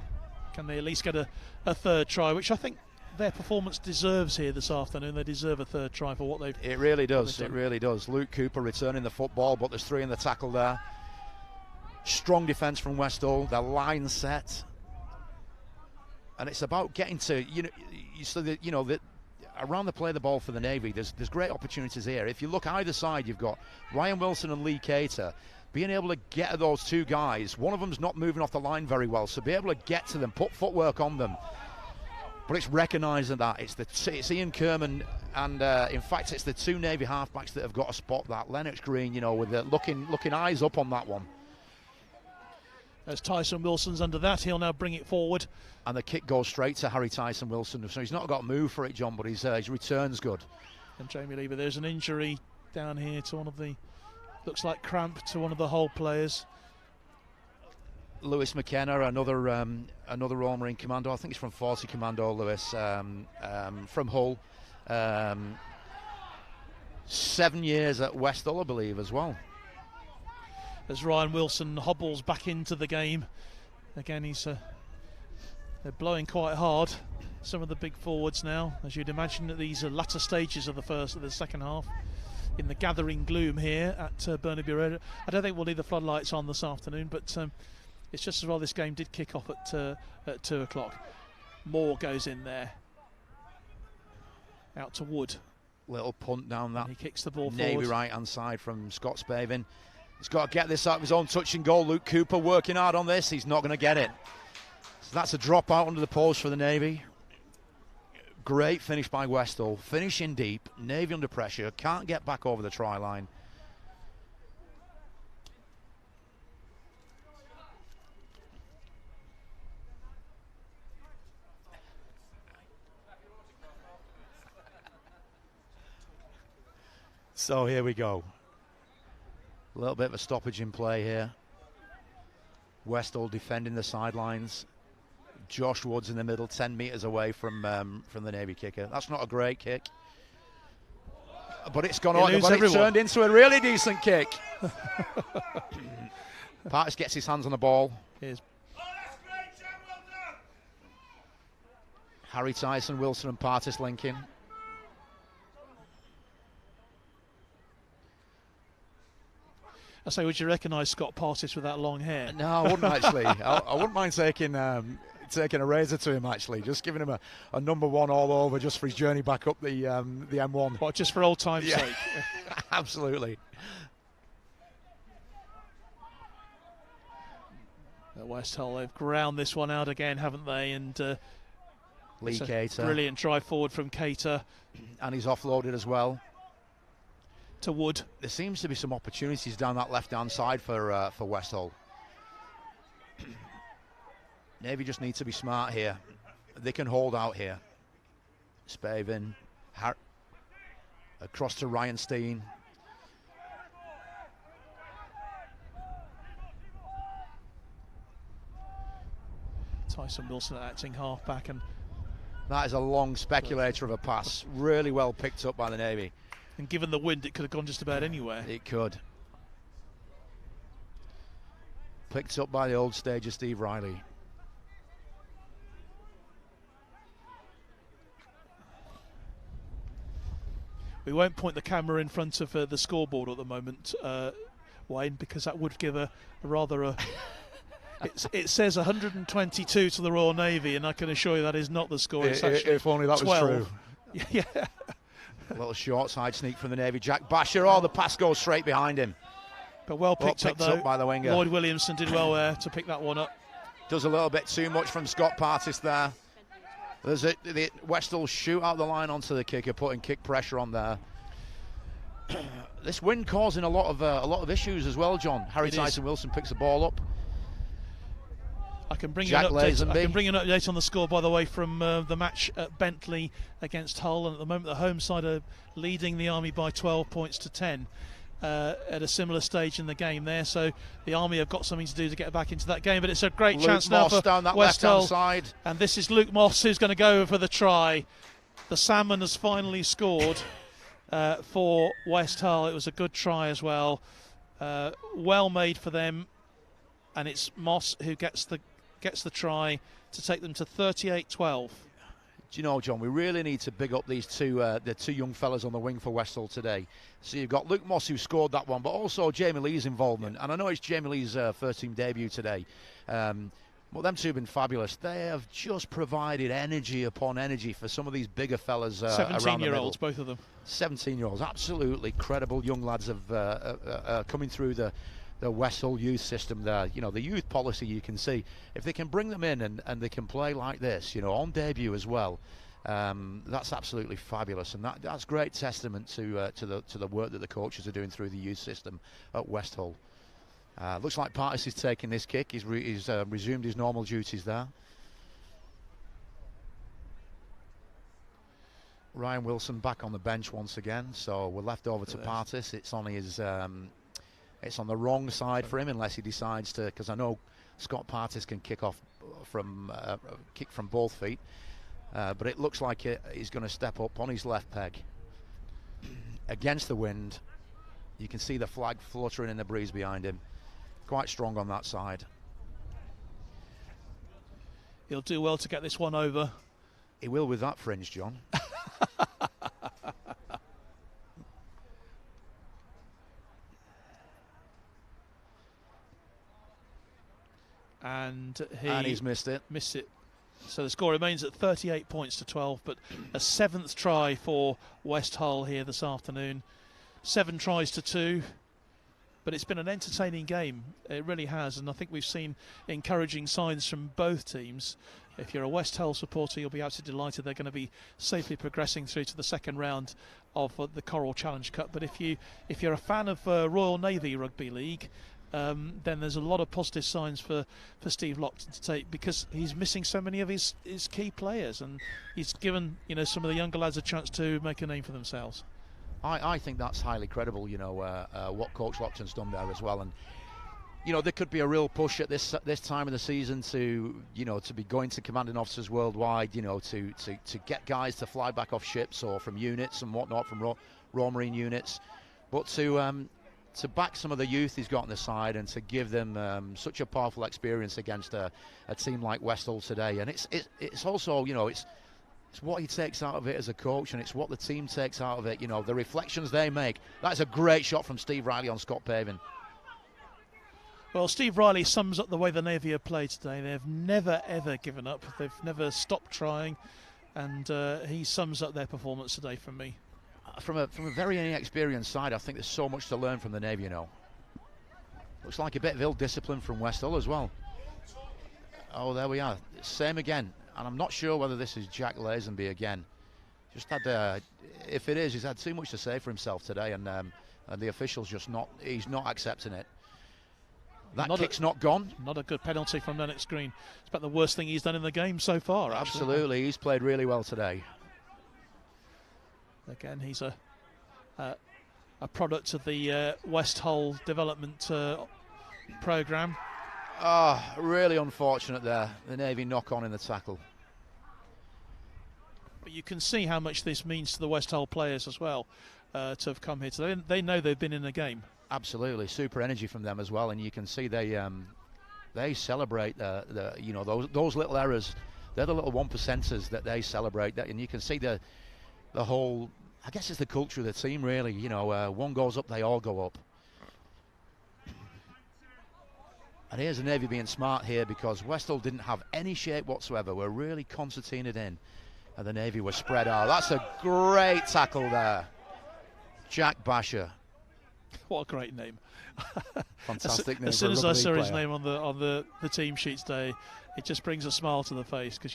Can they at least get a third try, which I think their performance deserves here this afternoon. They deserve a third try for what they've... It really does. It really does. Luke Cooper returning the football, but there's 3 in the tackle there. Strong defence from West Hull. Their line set. And it's about getting to, around the play of the ball for the Navy, there's great opportunities here. If you look either side, you've got Ryan Wilson and Lee Cater. Being able to get to those two guys, one of them's not moving off the line very well, so be able to get to them, put footwork on them. But it's recognising that it's Ian Kerman and in fact it's the 2 Navy halfbacks that have got to spot that. Lennox Green, with the looking eyes up on that one. As Tyson Wilson's under that, he'll now bring it forward. And the kick goes straight to Harry Tyson Wilson. So he's not got to move for it, John, but his return's good. And Jamie Lever, there's an injury down here to one of the, looks like cramp to one of the Hull players. Lewis McKenna, another Royal Marine Commando. I think he's from 40 Commando, Lewis, from Hull. 7 years at West Hull, I believe, as well. As Ryan Wilson hobbles back into the game. Again, they're blowing quite hard. Some of the big forwards now, as you'd imagine, at these latter stages of the second half. In the gathering gloom here at Burnaby Road. I don't think we'll need the floodlights on this afternoon, but it's just as well this game did kick off at 2 o'clock. Moore goes in there. Out to Wood. Little punt down that. And he kicks the ball Navy forward. right hand side from Scott Spavin. He's got to get this out of his own touch and goal. Luke Cooper working hard on this. He's not going to get it. So that's a drop out under the post for the Navy. Great finish by West Hull. Finishing deep. Navy under pressure. Can't get back over the try line. So here we go. A little bit of a stoppage in play here. West Hull defending the sidelines. Josh Woods in the middle, 10 metres away from the Navy kicker. That's not a great kick, but it's gone on. But it turned into a really decent kick. Partis gets his hands on the ball. Here's Harry Tyson, Wilson and Partis linking. I say, would you recognise Scott Partis with that long hair? No, I wouldn't actually. I wouldn't mind taking taking a razor to him, actually, just giving him a number one all over just for his journey back up the M1. What, just for old time's sake? Absolutely. At West Hull, they've ground this one out again, haven't they? And Lee Cater. Brilliant drive forward from Cater. And he's offloaded as well. To Wood. There seems to be some opportunities down that left-hand side for West Hull. Navy just needs to be smart here. They can hold out here. Spavin. Across to Ryan Steen. Tyson Wilson acting half-back, and that is a long speculator of a pass. Really well picked up by the Navy. And given the wind, it could have gone just about anywhere. It could. Picked up by the old stager, Steve Riley. We won't point the camera in front of the scoreboard at the moment, Wayne, because that would give a rather it says 122 to the Royal Navy, and I can assure you that is not the score. It's actually if only that 12. was true. Yeah. A little short side sneak from the Navy. Jack Basher. Oh, the pass goes straight behind him. But well picked up, though. By the winger. Lloyd Williamson did well there to pick that one up. Does a little bit too much from Scott Partis there. There's the West Hull shoot out the line onto the kicker, putting kick pressure on there. This wind causing a lot of issues as well, John. Harry Tyson Wilson picks the ball up. I can bring you an update on the score, by the way, from the match at Bentley against Hull. And at the moment, the home side are leading the Army by 12 points to 10 at a similar stage in the game there. So the Army have got something to do to get back into that game. But it's a great chance now for down that West Hull. side. And this is Luke Moss who's going to go for the try. The Salmon has finally scored for West Hull. It was a good try as well. Well made for them. And it's Moss who gets the try to take them to 38-12. Do you know, John, we really need to big up these the two young fellas on the wing for West Hull today. So you've got Luke Moss who scored that one, but also Jamie Lee's involvement. And I know it's Jamie Lee's first team debut today. But them two have been fabulous. They have just provided energy upon energy for some of these bigger fellas around the middle. 17-year-olds, both of them. 17-year-olds, absolutely credible young lads of coming through the West Hull youth system there. You know, the youth policy, you can see if they can bring them in and they can play like this, you know, on debut as well, that's absolutely fabulous, and that's great testament to the work that the coaches are doing through the youth system at West Hull. Looks like Partis is taking this kick. He's resumed his normal duties there. Ryan Wilson back on the bench once again, so we're left over to Partis. It's on his it's on the wrong side for him unless he decides to, because I know Scott Partis can kick from both feet, but it looks like he's going to step up on his left peg against the wind. You can see the flag fluttering in the breeze behind him. Quite strong on that side. He'll do well to get this one over. He will with that fringe, John. And he's missed it. So the score remains at 38 points to 12, but a 7th try for West Hull here this afternoon. 7 tries to 2, but it's been an entertaining game. It really has, and I think we've seen encouraging signs from both teams. If you're a West Hull supporter, you'll be absolutely delighted they're going to be safely progressing through to the second round of the Coral Challenge Cup. But if you're a fan of Royal Navy Rugby League, then there's a lot of positive signs for Steve Lockton to take, because he's missing so many of his key players, and he's given some of the younger lads a chance to make a name for themselves. I think that's highly credible, what Coach Lockton's done there as well. And there could be a real push at this time of the season to be going to commanding officers worldwide, to get guys to fly back off ships or from units and whatnot, from Royal Marine units, but to back some of the youth he's got on the side and to give them such a powerful experience against a team like West Hull today. And it's also, it's what he takes out of it as a coach, and it's what the team takes out of it, the reflections they make. That's a great shot from Steve Riley on Scott Pavin. Well, Steve Riley sums up the way the Navy have played today. They've never, ever given up. They've never stopped trying. And he sums up their performance today for me. From a very inexperienced side, I think there's so much to learn from the Navy, Looks like a bit of ill discipline from West Hull as well. Oh, there we are. Same again. And I'm not sure whether this is Jack Lazenby again. Just had, if it is, he's had too much to say for himself today, and the official's he's not accepting it. That kick's not gone. Not a good penalty from Lennox Green. It's about the worst thing he's done in the game so far. Absolutely, he's played really well today. Again, he's a product of the West Hull development programme. Really unfortunate there. The Navy knock on in the tackle. But you can see how much this means to the West Hull players as well, to have come here today. They know they've been in the game. Absolutely, super energy from them as well, and you can see they celebrate those little errors. They're the little 1%ers that they celebrate. And you can see the whole. I guess it's the culture of the team, really. One goes up, they all go up. And here's the Navy being smart here, because West Hull didn't have any shape whatsoever. We're really concertinaed in, and the Navy were spread out. That's a great tackle there, Jack Basher. What a great name! Fantastic name. As soon as I saw his name on the team sheet today, it just brings a smile to the face, because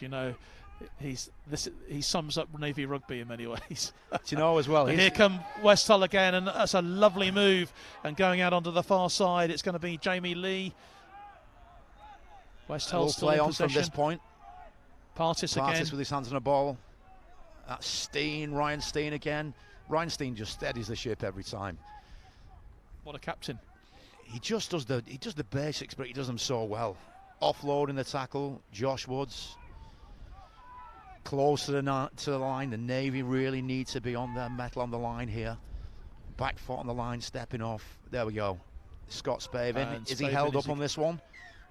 he sums up Navy rugby in many ways. Do you know as well? Here come West Hull again, and that's a lovely move. And going out onto the far side, it's going to be Jamie Lee. West Hull still play in on possession. from this point. Partis again. With his hands on the ball. That's Steen, Ryan Steen again. Ryan Steen just steadies the ship every time. What a captain! He just does the basics, but he does them so well. Offloading the tackle, Josh Woods. Close to the line. The Navy really need to be on their metal on the line here. Back foot on the line, stepping off. There we go. Scott Spavin. Is he held up on this one?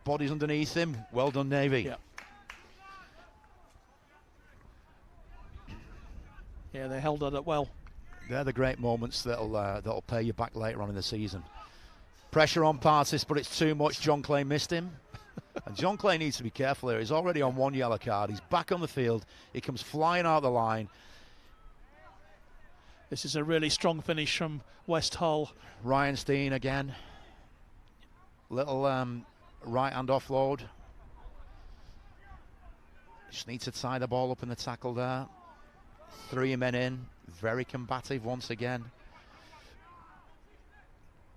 Body's underneath him. Well done, Navy. Yeah, they held it up well. They're the great moments that'll pay you back later on in the season. Pressure on Partis, but it's too much. John Clay missed him. And John Clay needs to be careful here. He's already on one yellow card. He's back on the field. He comes flying out the line. This is a really strong finish from West Hull. Ryan Steen again. Little right hand offload. Just needs to tie the ball up in the tackle there. 3 men in. Very combative once again,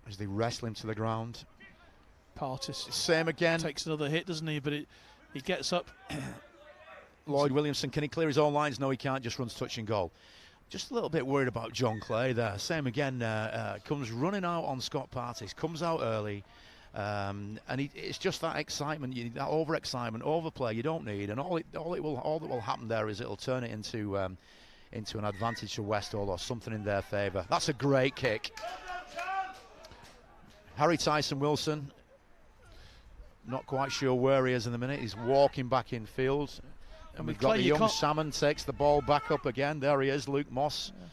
as they wrestle him to the ground. Partis. Same again. Takes another hit, doesn't he? But he gets up. Lloyd Williamson, can he clear his own lines? No, he can't. Just runs touch and goal. Just a little bit worried about John Clay there. Same again. Comes running out on Scott Partis. Comes out early. And it's just that excitement, that over-excitement, overplay you don't need. And all that will happen there is it'll turn it into an advantage to West Hull, or something in their favour. That's a great kick. Harry Tyson Wilson, not quite sure where he is in the minute. He's walking back in field. And we've got the young Salmon takes the ball back up again. There he is, Luke Moss. Yeah.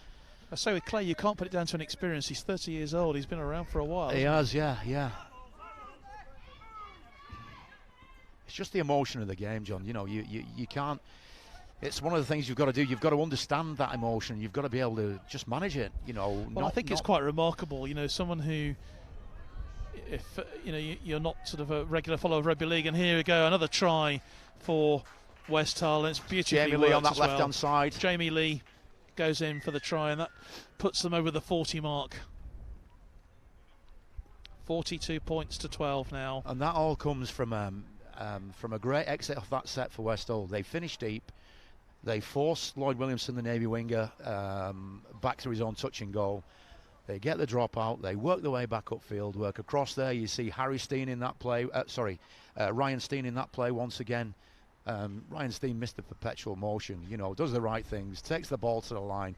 I say with Clay, you can't put it down to an experience. He's 30 years old. He's been around for a while. He has, yeah. It's just the emotion of the game, John. You can't. It's one of the things you've got to do. You've got to understand that emotion. You've got to be able to just manage it. Well, I think it's quite remarkable. Someone who, if you're not sort of a regular follower of rugby league, and here we go, another try for West Hull. And it's beautifully Jamie Lee on that left-hand side. Jamie Lee goes in for the try, and that puts them over the 40 mark. 42 points to 12 now. And that all comes from a great exit off that set for West Hull. They finished deep. They forced Lloyd Williamson, the Navy winger, back to his own touching goal. They get the drop out. They work their way back upfield, work across there. You see Harry Steen in that play. Ryan Steen in that play once again. Ryan Steen missed the perpetual motion. Does the right things, takes the ball to the line,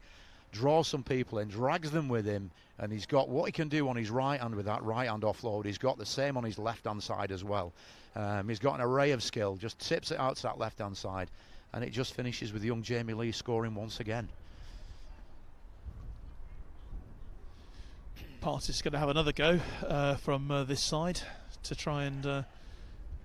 draws some people in, drags them with him, and he's got what he can do on his right hand with that right hand offload. He's got the same on his left hand side as well. He's got an array of skill. Just tips it out to that left hand side. And it just finishes with young Jamie Lee scoring once again. Partis is going to have another go from this side. to try and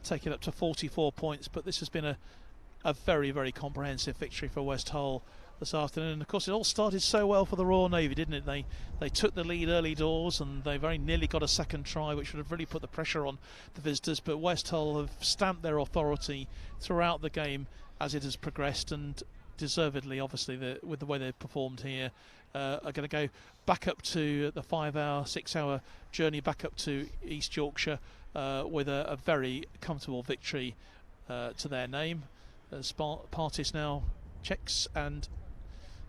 take it up to 44 points. But this has been a very, very comprehensive victory for West Hull this afternoon. And of course, it all started so well for the Royal Navy, didn't it? They took the lead early doors, and they very nearly got a second try, which would have really put the pressure on the visitors. But West Hull have stamped their authority throughout the game as it has progressed, and deservedly, obviously, with the way they've performed here, are going to go back up to the 6-hour journey back up to East Yorkshire with a very comfortable victory to their name. Partis now checks and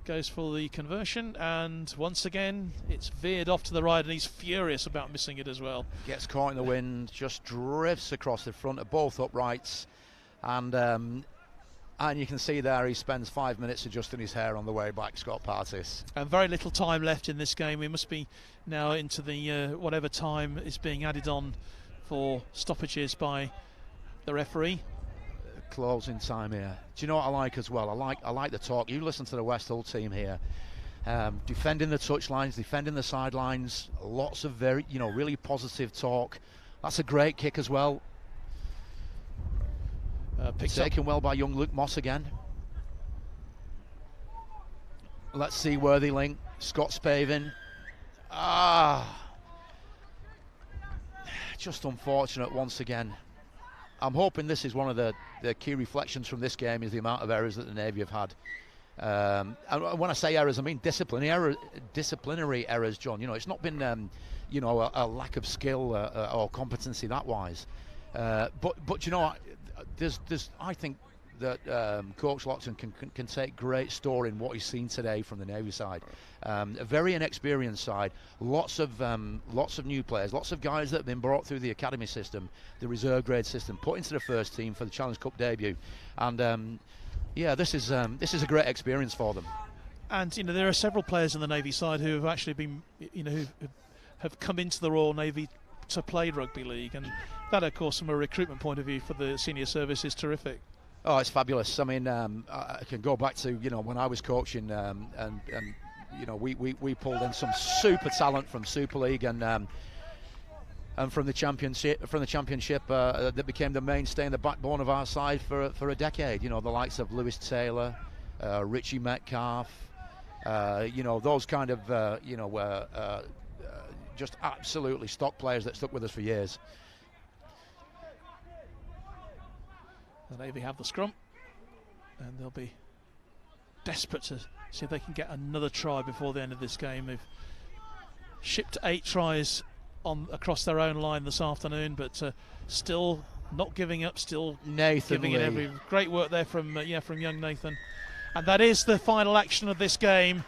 goes for the conversion, and once again it's veered off to the right, and he's furious about missing it as well. Gets caught in the wind, just drifts across the front of both uprights, and you can see there he spends 5 minutes adjusting his hair on the way back, Scott Partis. And very little time left in this game. We must be now into the whatever time is being added on for stoppages by the referee. Closing time here. Do you know what I like as well? I like the talk. You listen to the West Hull team here, defending the touchlines, defending the sidelines. Lots of very, really positive talk. That's a great kick as well. Taken well by young Luke Moss again. Let's see Worthylink. Scott Spavin. Just unfortunate once again. I'm hoping this is one of the key reflections from this game, is the amount of errors that the Navy have had. And when I say errors, I mean disciplinary errors, John. It's not been a lack of skill or competency that wise. But I think that Coach Lockton can take great store in what he's seen today from the Navy side. A very inexperienced side, lots of new players, lots of guys that have been brought through the academy system, the reserve grade system, put into the first team for the Challenge Cup debut, and this is a great experience for them. And there are several players in the Navy side who have actually been, who have come into the Royal Navy to play rugby league, and that, of course, from a recruitment point of view for the senior service, is terrific. Oh, it's fabulous. I mean, I can go back to when I was coaching, and we pulled in some super talent from Super League and from the championship. That became the mainstay and the backbone of our side for a decade. The likes of Lewis Taylor, Richie Metcalf, those kind of just absolutely stock players that stuck with us for years. The Navy have the scrum, and they'll be desperate to see if they can get another try before the end of this game. They've shipped 8 tries across their own line this afternoon, but still not giving up, still Nathan giving Lee. it every. Great work there from young Nathan. And that is the final action of this game,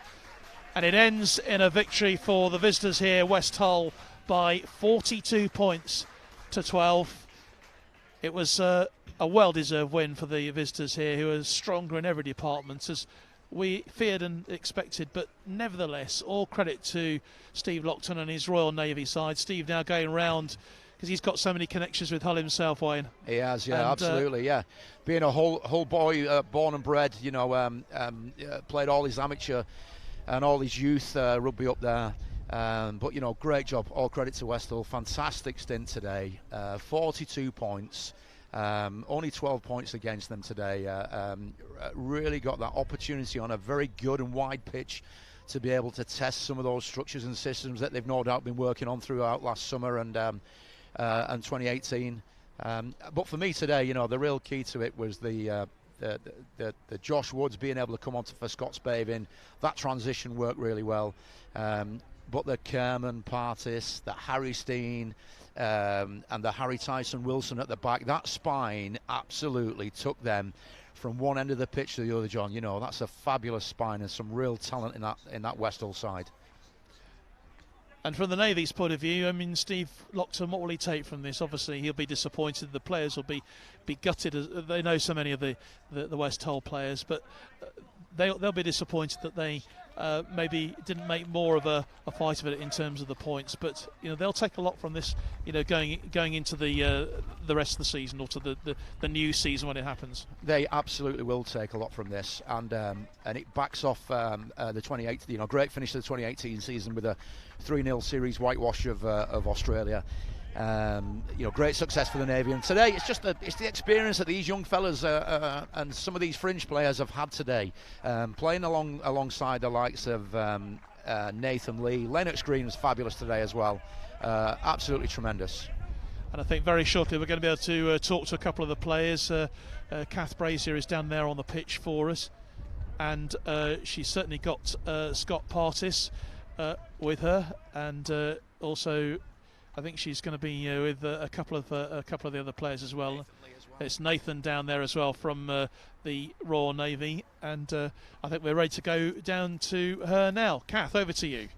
and it ends in a victory for the visitors here, West Hull, by 42 points to 12. It was a well-deserved win for the visitors here, who are stronger in every department, as we feared and expected. But nevertheless, all credit to Steve Lockton and his Royal Navy side. Steve now going round, because he's got so many connections with Hull himself, Wayne. He has, yeah, absolutely, yeah. Being a Hull boy, born and bred, played all his amateur and all his youth rugby up there. But great job. All credit to West Hull. Fantastic stint today. 42 points. Only 12 points against them today. Really got that opportunity on a very good and wide pitch to be able to test some of those structures and systems that they've no doubt been working on throughout last summer and 2018. But for me today, the real key to it was the Josh Woods being able to come on for Scott Spavin. That transition worked really well. But the Kerman Partis, the Harry Steen, and the Harry Tyson Wilson at the back, that spine absolutely took them from one end of the pitch to the other, John. That's a fabulous spine and some real talent in that West Hull side. And from the Navy's point of view, I mean, Steve Lockton, what will he take from this? Obviously, he'll be disappointed. The players will be gutted, as they know so many of the West Hull players, but they'll be disappointed that they maybe didn't make more of a fight of it in terms of the points. But they'll take a lot from this, going into the rest of the season, or to the new season when it happens. They absolutely will take a lot from this, and it backs off the 2018. Great finish to the 2018 season with a 3-0 series whitewash of Australia. Great success for the Navy. And today, it's the experience that these young fellas and some of these fringe players have had today, playing alongside the likes of Nathan Lee. Lennox Green was fabulous today as well. Absolutely tremendous. And I think very shortly we're going to be able to talk to a couple of the players. Kath Brazier is down there on the pitch for us, and she's certainly got Scott Partis with her, and also I think she's going to be with a couple of the other players as well. It's Nathan down there as well from the Royal Navy, and I think we're ready to go down to her now. Kath, over to you.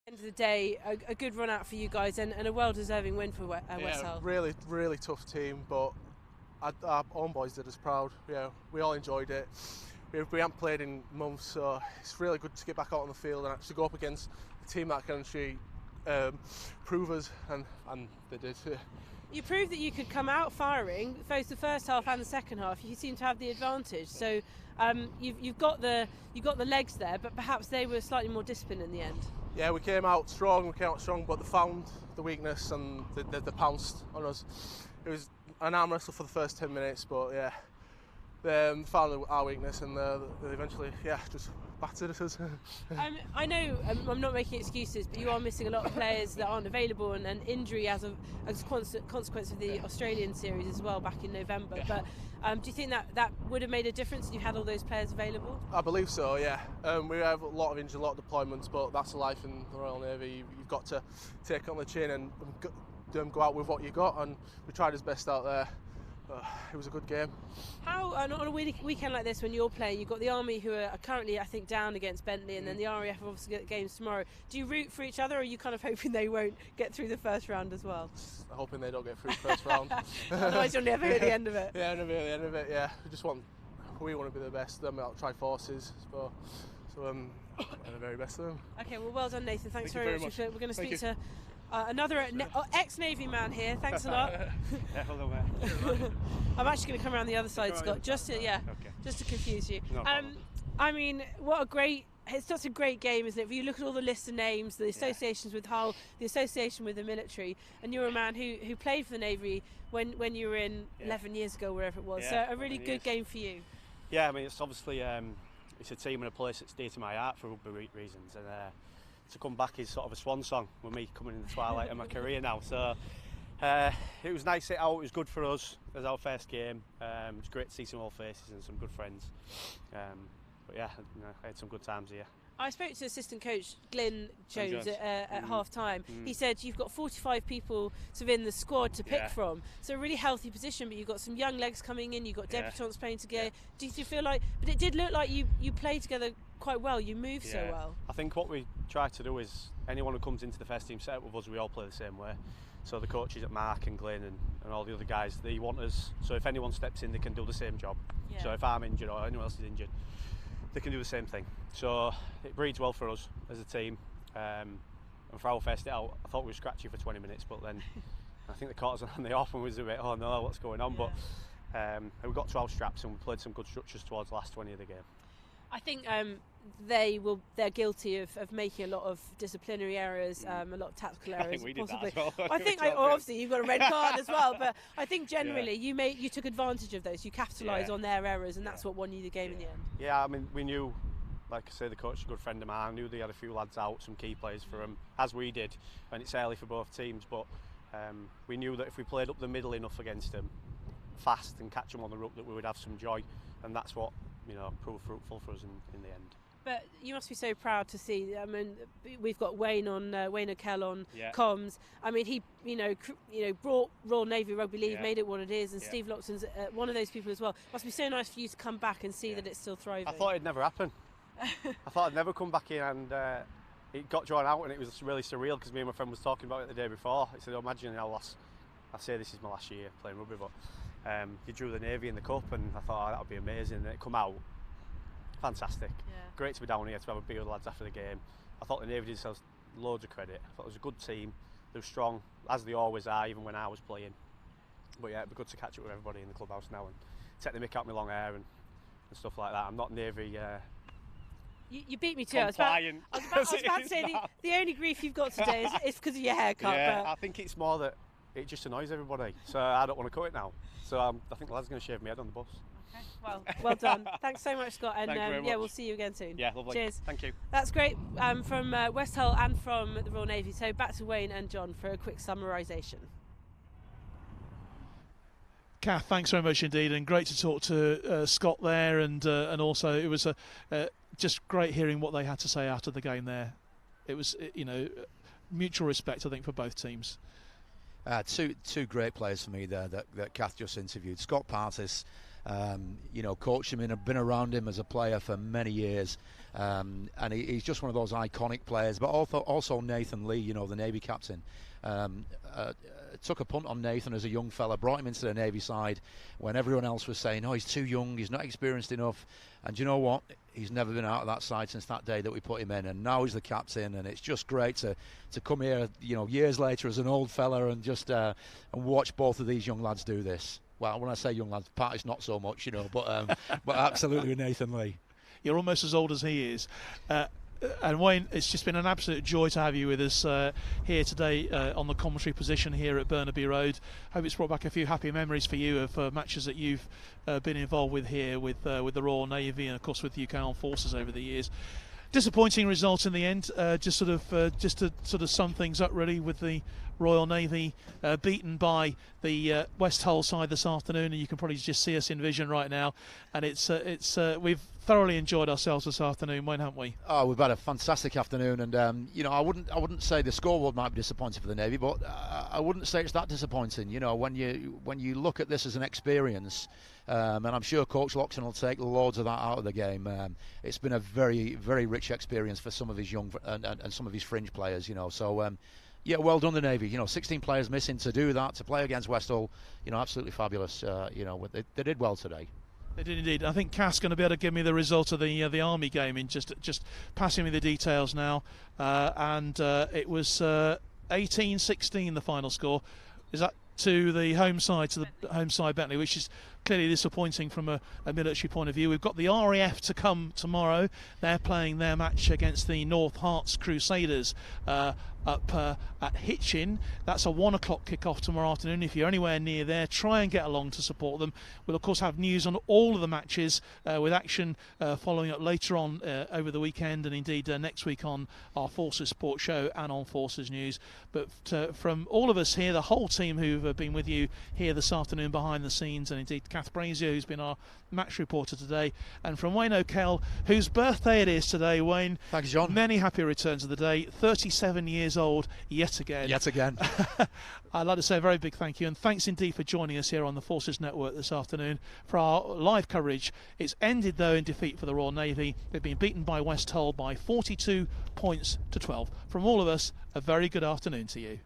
End of the day, a good run out for you guys, and a well-deserving win for West Hull. Really tough team, but our own boys did us proud. Yeah, we all enjoyed it. We haven't played in months, so it's really good to get back out on the field and actually go up against a team that can actually prove us, and they did. You proved that you could come out firing both the first half and the second half. You seem to have the advantage. So you've got the legs there, but perhaps they were slightly more disciplined in the end. Yeah, we came out strong, but they found the weakness and they pounced on us. It was an arm wrestle for the first 10 minutes, but yeah, they found our weakness and they eventually, just battered us. I know I'm not making excuses, but you are missing a lot of players that aren't available, and injury as a consequence of the Australian series as well back in November. Yeah. But do you think that would have made a difference if you had all those players available? I believe so, yeah. We have a lot of injuries, a lot of deployments, but that's life in the Royal Navy. You've got to take it on the chin and go out with what you got, and we tried his best out there. It was a good game. How on a weekend like this, when you're playing, you've got the Army who are currently, I think, down against Bentley, and then the RAF have obviously got games tomorrow. Do you root for each other, or are you kind of hoping they won't get through the first round as well? Hoping they don't get through the first round. Otherwise you'll never hear the end of it. Yeah, never hear the end of it. Yeah, we want to be the best. Then we'll try forces. So the very best of them. Okay, well done, Nathan. Thanks very much. We're going to speak to another ex-Navy man here. Thanks a lot. Yeah, hello, mate. I'm actually going to come around the other side, Scott, just to confuse you. No problem. I mean, it's such a great game, isn't it? If you look at all the list of names, the associations with Hull, the association with the military, and you're a man who played for the Navy when you were in 11 years ago, wherever it was. Yeah, so a really good game for you. Yeah, I mean, it's obviously it's a team and a place that's dear to my heart for rugby reasons, and to come back is sort of a swan song with me coming in the twilight of my career now. So it was nice to sit out. It was good for us as our first game. It was great to see some old faces and some good friends. But yeah, I had some good times here. I spoke to assistant coach Glyn Jones at half time. He said you've got 45 people sort of in the squad to pick from, so a really healthy position, but you've got some young legs coming in, you've got debutants playing together. Do you feel like, but it did look like you played together quite well, you moved so well? I think what we try to do is anyone who comes into the first team set up with us, we all play the same way. So the coaches at Mark and Glyn and all the other guys, they want us, so if anyone steps in they can do the same job. So if I'm injured or anyone else is injured, they can do the same thing. So it breeds well for us as a team. And for our first day out, I thought we were scratchy for 20 minutes, but then I think they caught us on the off and was a bit, oh no, what's going on? But we got to our straps and we played some good structures towards the last 20 of the game. I think they're guilty of making a lot of disciplinary errors, a lot of tactical errors. I think we did possibly. that as well. I think obviously you've got a red card as well, but I think generally you took advantage of those. You capitalised on their errors, and that's what won you the game in the end. Yeah, I mean, we knew, like I say, the coach is a good friend of mine. I knew they had a few lads out, some key players for them, as we did, and it's early for both teams. But we knew that if we played up the middle enough against them, fast and catch them on the ruck, that we would have some joy, and that's what proved fruitful for us in the end. But you must be so proud to see. I mean, we've got Wayne O'Kell on comms. I mean, he brought Royal Navy Rugby League, made it what it is, and Steve Loxton's one of those people as well. It must be so nice for you to come back and see that it's still thriving. I thought it'd never happen. I thought I'd never come back in, and it got drawn out, and it was really surreal because me and my friend was talking about it the day before. He said, imagine I say this is my last year playing rugby, but he drew the Navy in the cup, and I thought that would be amazing, and it come out fantastic. Great to be down here to have a beer with the lads after the game. I thought the Navy did themselves loads of credit. I thought it was a good team. They were strong, as they always are, even when I was playing. But yeah, it'd be good to catch up with everybody in the clubhouse now and take the mick out my long hair and and stuff like that. I'm not Navy. You beat me to it. I was about to say the only grief you've got today is because of your haircut. Yeah, but I think it's more that it just annoys everybody, so I don't want to cut it now. So I think the lad's going to shave my head on the bus. Okay, well done. Thanks so much, Scott, and much. we'll see you again soon. Yeah, lovely. Cheers. Thank you. That's great from West Hull and from the Royal Navy. So back to Wayne and John for a quick summarisation. Kath, thanks very much indeed, and great to talk to Scott there, and also it was just great hearing what they had to say after the game there. It was mutual respect, I think, for both teams. Two great players for me there that Kath just interviewed. Scott Partis, coached him and have been around him as a player for many years, and he's just one of those iconic players. But also Nathan Lee, the Navy captain. Took a punt on Nathan as a young fella, brought him into the Navy side when everyone else was saying, he's too young, he's not experienced enough. And you know what? He's never been out of that side since that day that we put him in, and now he's the captain. And it's just great to come here, years later as an old fella and just and watch both of these young lads do this. Well, when I say young lads, Patty's not so much, but absolutely with Nathan Lee. You're almost as old as he is. And Wayne, it's just been an absolute joy to have you with us here today on the commentary position here at Burnaby Road. Hope it's brought back a few happy memories for you of matches that you've been involved with here with the Royal Navy and of course with the UK Armed Forces over the years. Disappointing result in the end, just to sort of sum things up really, with the Royal Navy beaten by the West Hull side this afternoon, and you can probably just see us in vision right now. And we've thoroughly enjoyed ourselves this afternoon, Wayne, haven't we? Oh, we've had a fantastic afternoon, and I wouldn't say the scoreboard might be disappointing for the Navy, but I wouldn't say it's that disappointing. When you look at this as an experience. And I'm sure Coach Loxton will take loads of that out of the game. It's been a very, very rich experience for some of his young and some of his fringe players, So, well done the Navy. 16 players missing to do that, to play against West Hull. Absolutely fabulous. They did well today. They did indeed. I think Cass going to be able to give me the result of the Army game in just passing me the details now. And it was 18-16 the final score. Is that to the home side, Bentley, which is clearly disappointing from a military point of view. We've got the RAF to come tomorrow. They're playing their match against the North Herts Crusaders up at Hitchin. That's a 1 o'clock kickoff tomorrow afternoon. If you're anywhere near there, try and get along to support them. We'll of course have news on all of the matches with action following up later on over the weekend, and indeed next week on our Forces Sports Show and on Forces News. But from all of us here, the whole team who've been with you here this afternoon behind the scenes, and indeed Kath Brazier, who's been our match reporter today, and from Wayne O'Kell, whose birthday it is today. Wayne, thanks, John. Many happy returns of the day. 37 years old yet again. I'd like to say a very big thank you, and thanks indeed for joining us here on the Forces Network this afternoon for our live coverage. It's ended though in defeat for the Royal Navy. They've been beaten by West Hull by 42 points to 12. From all of us, a very good afternoon to you.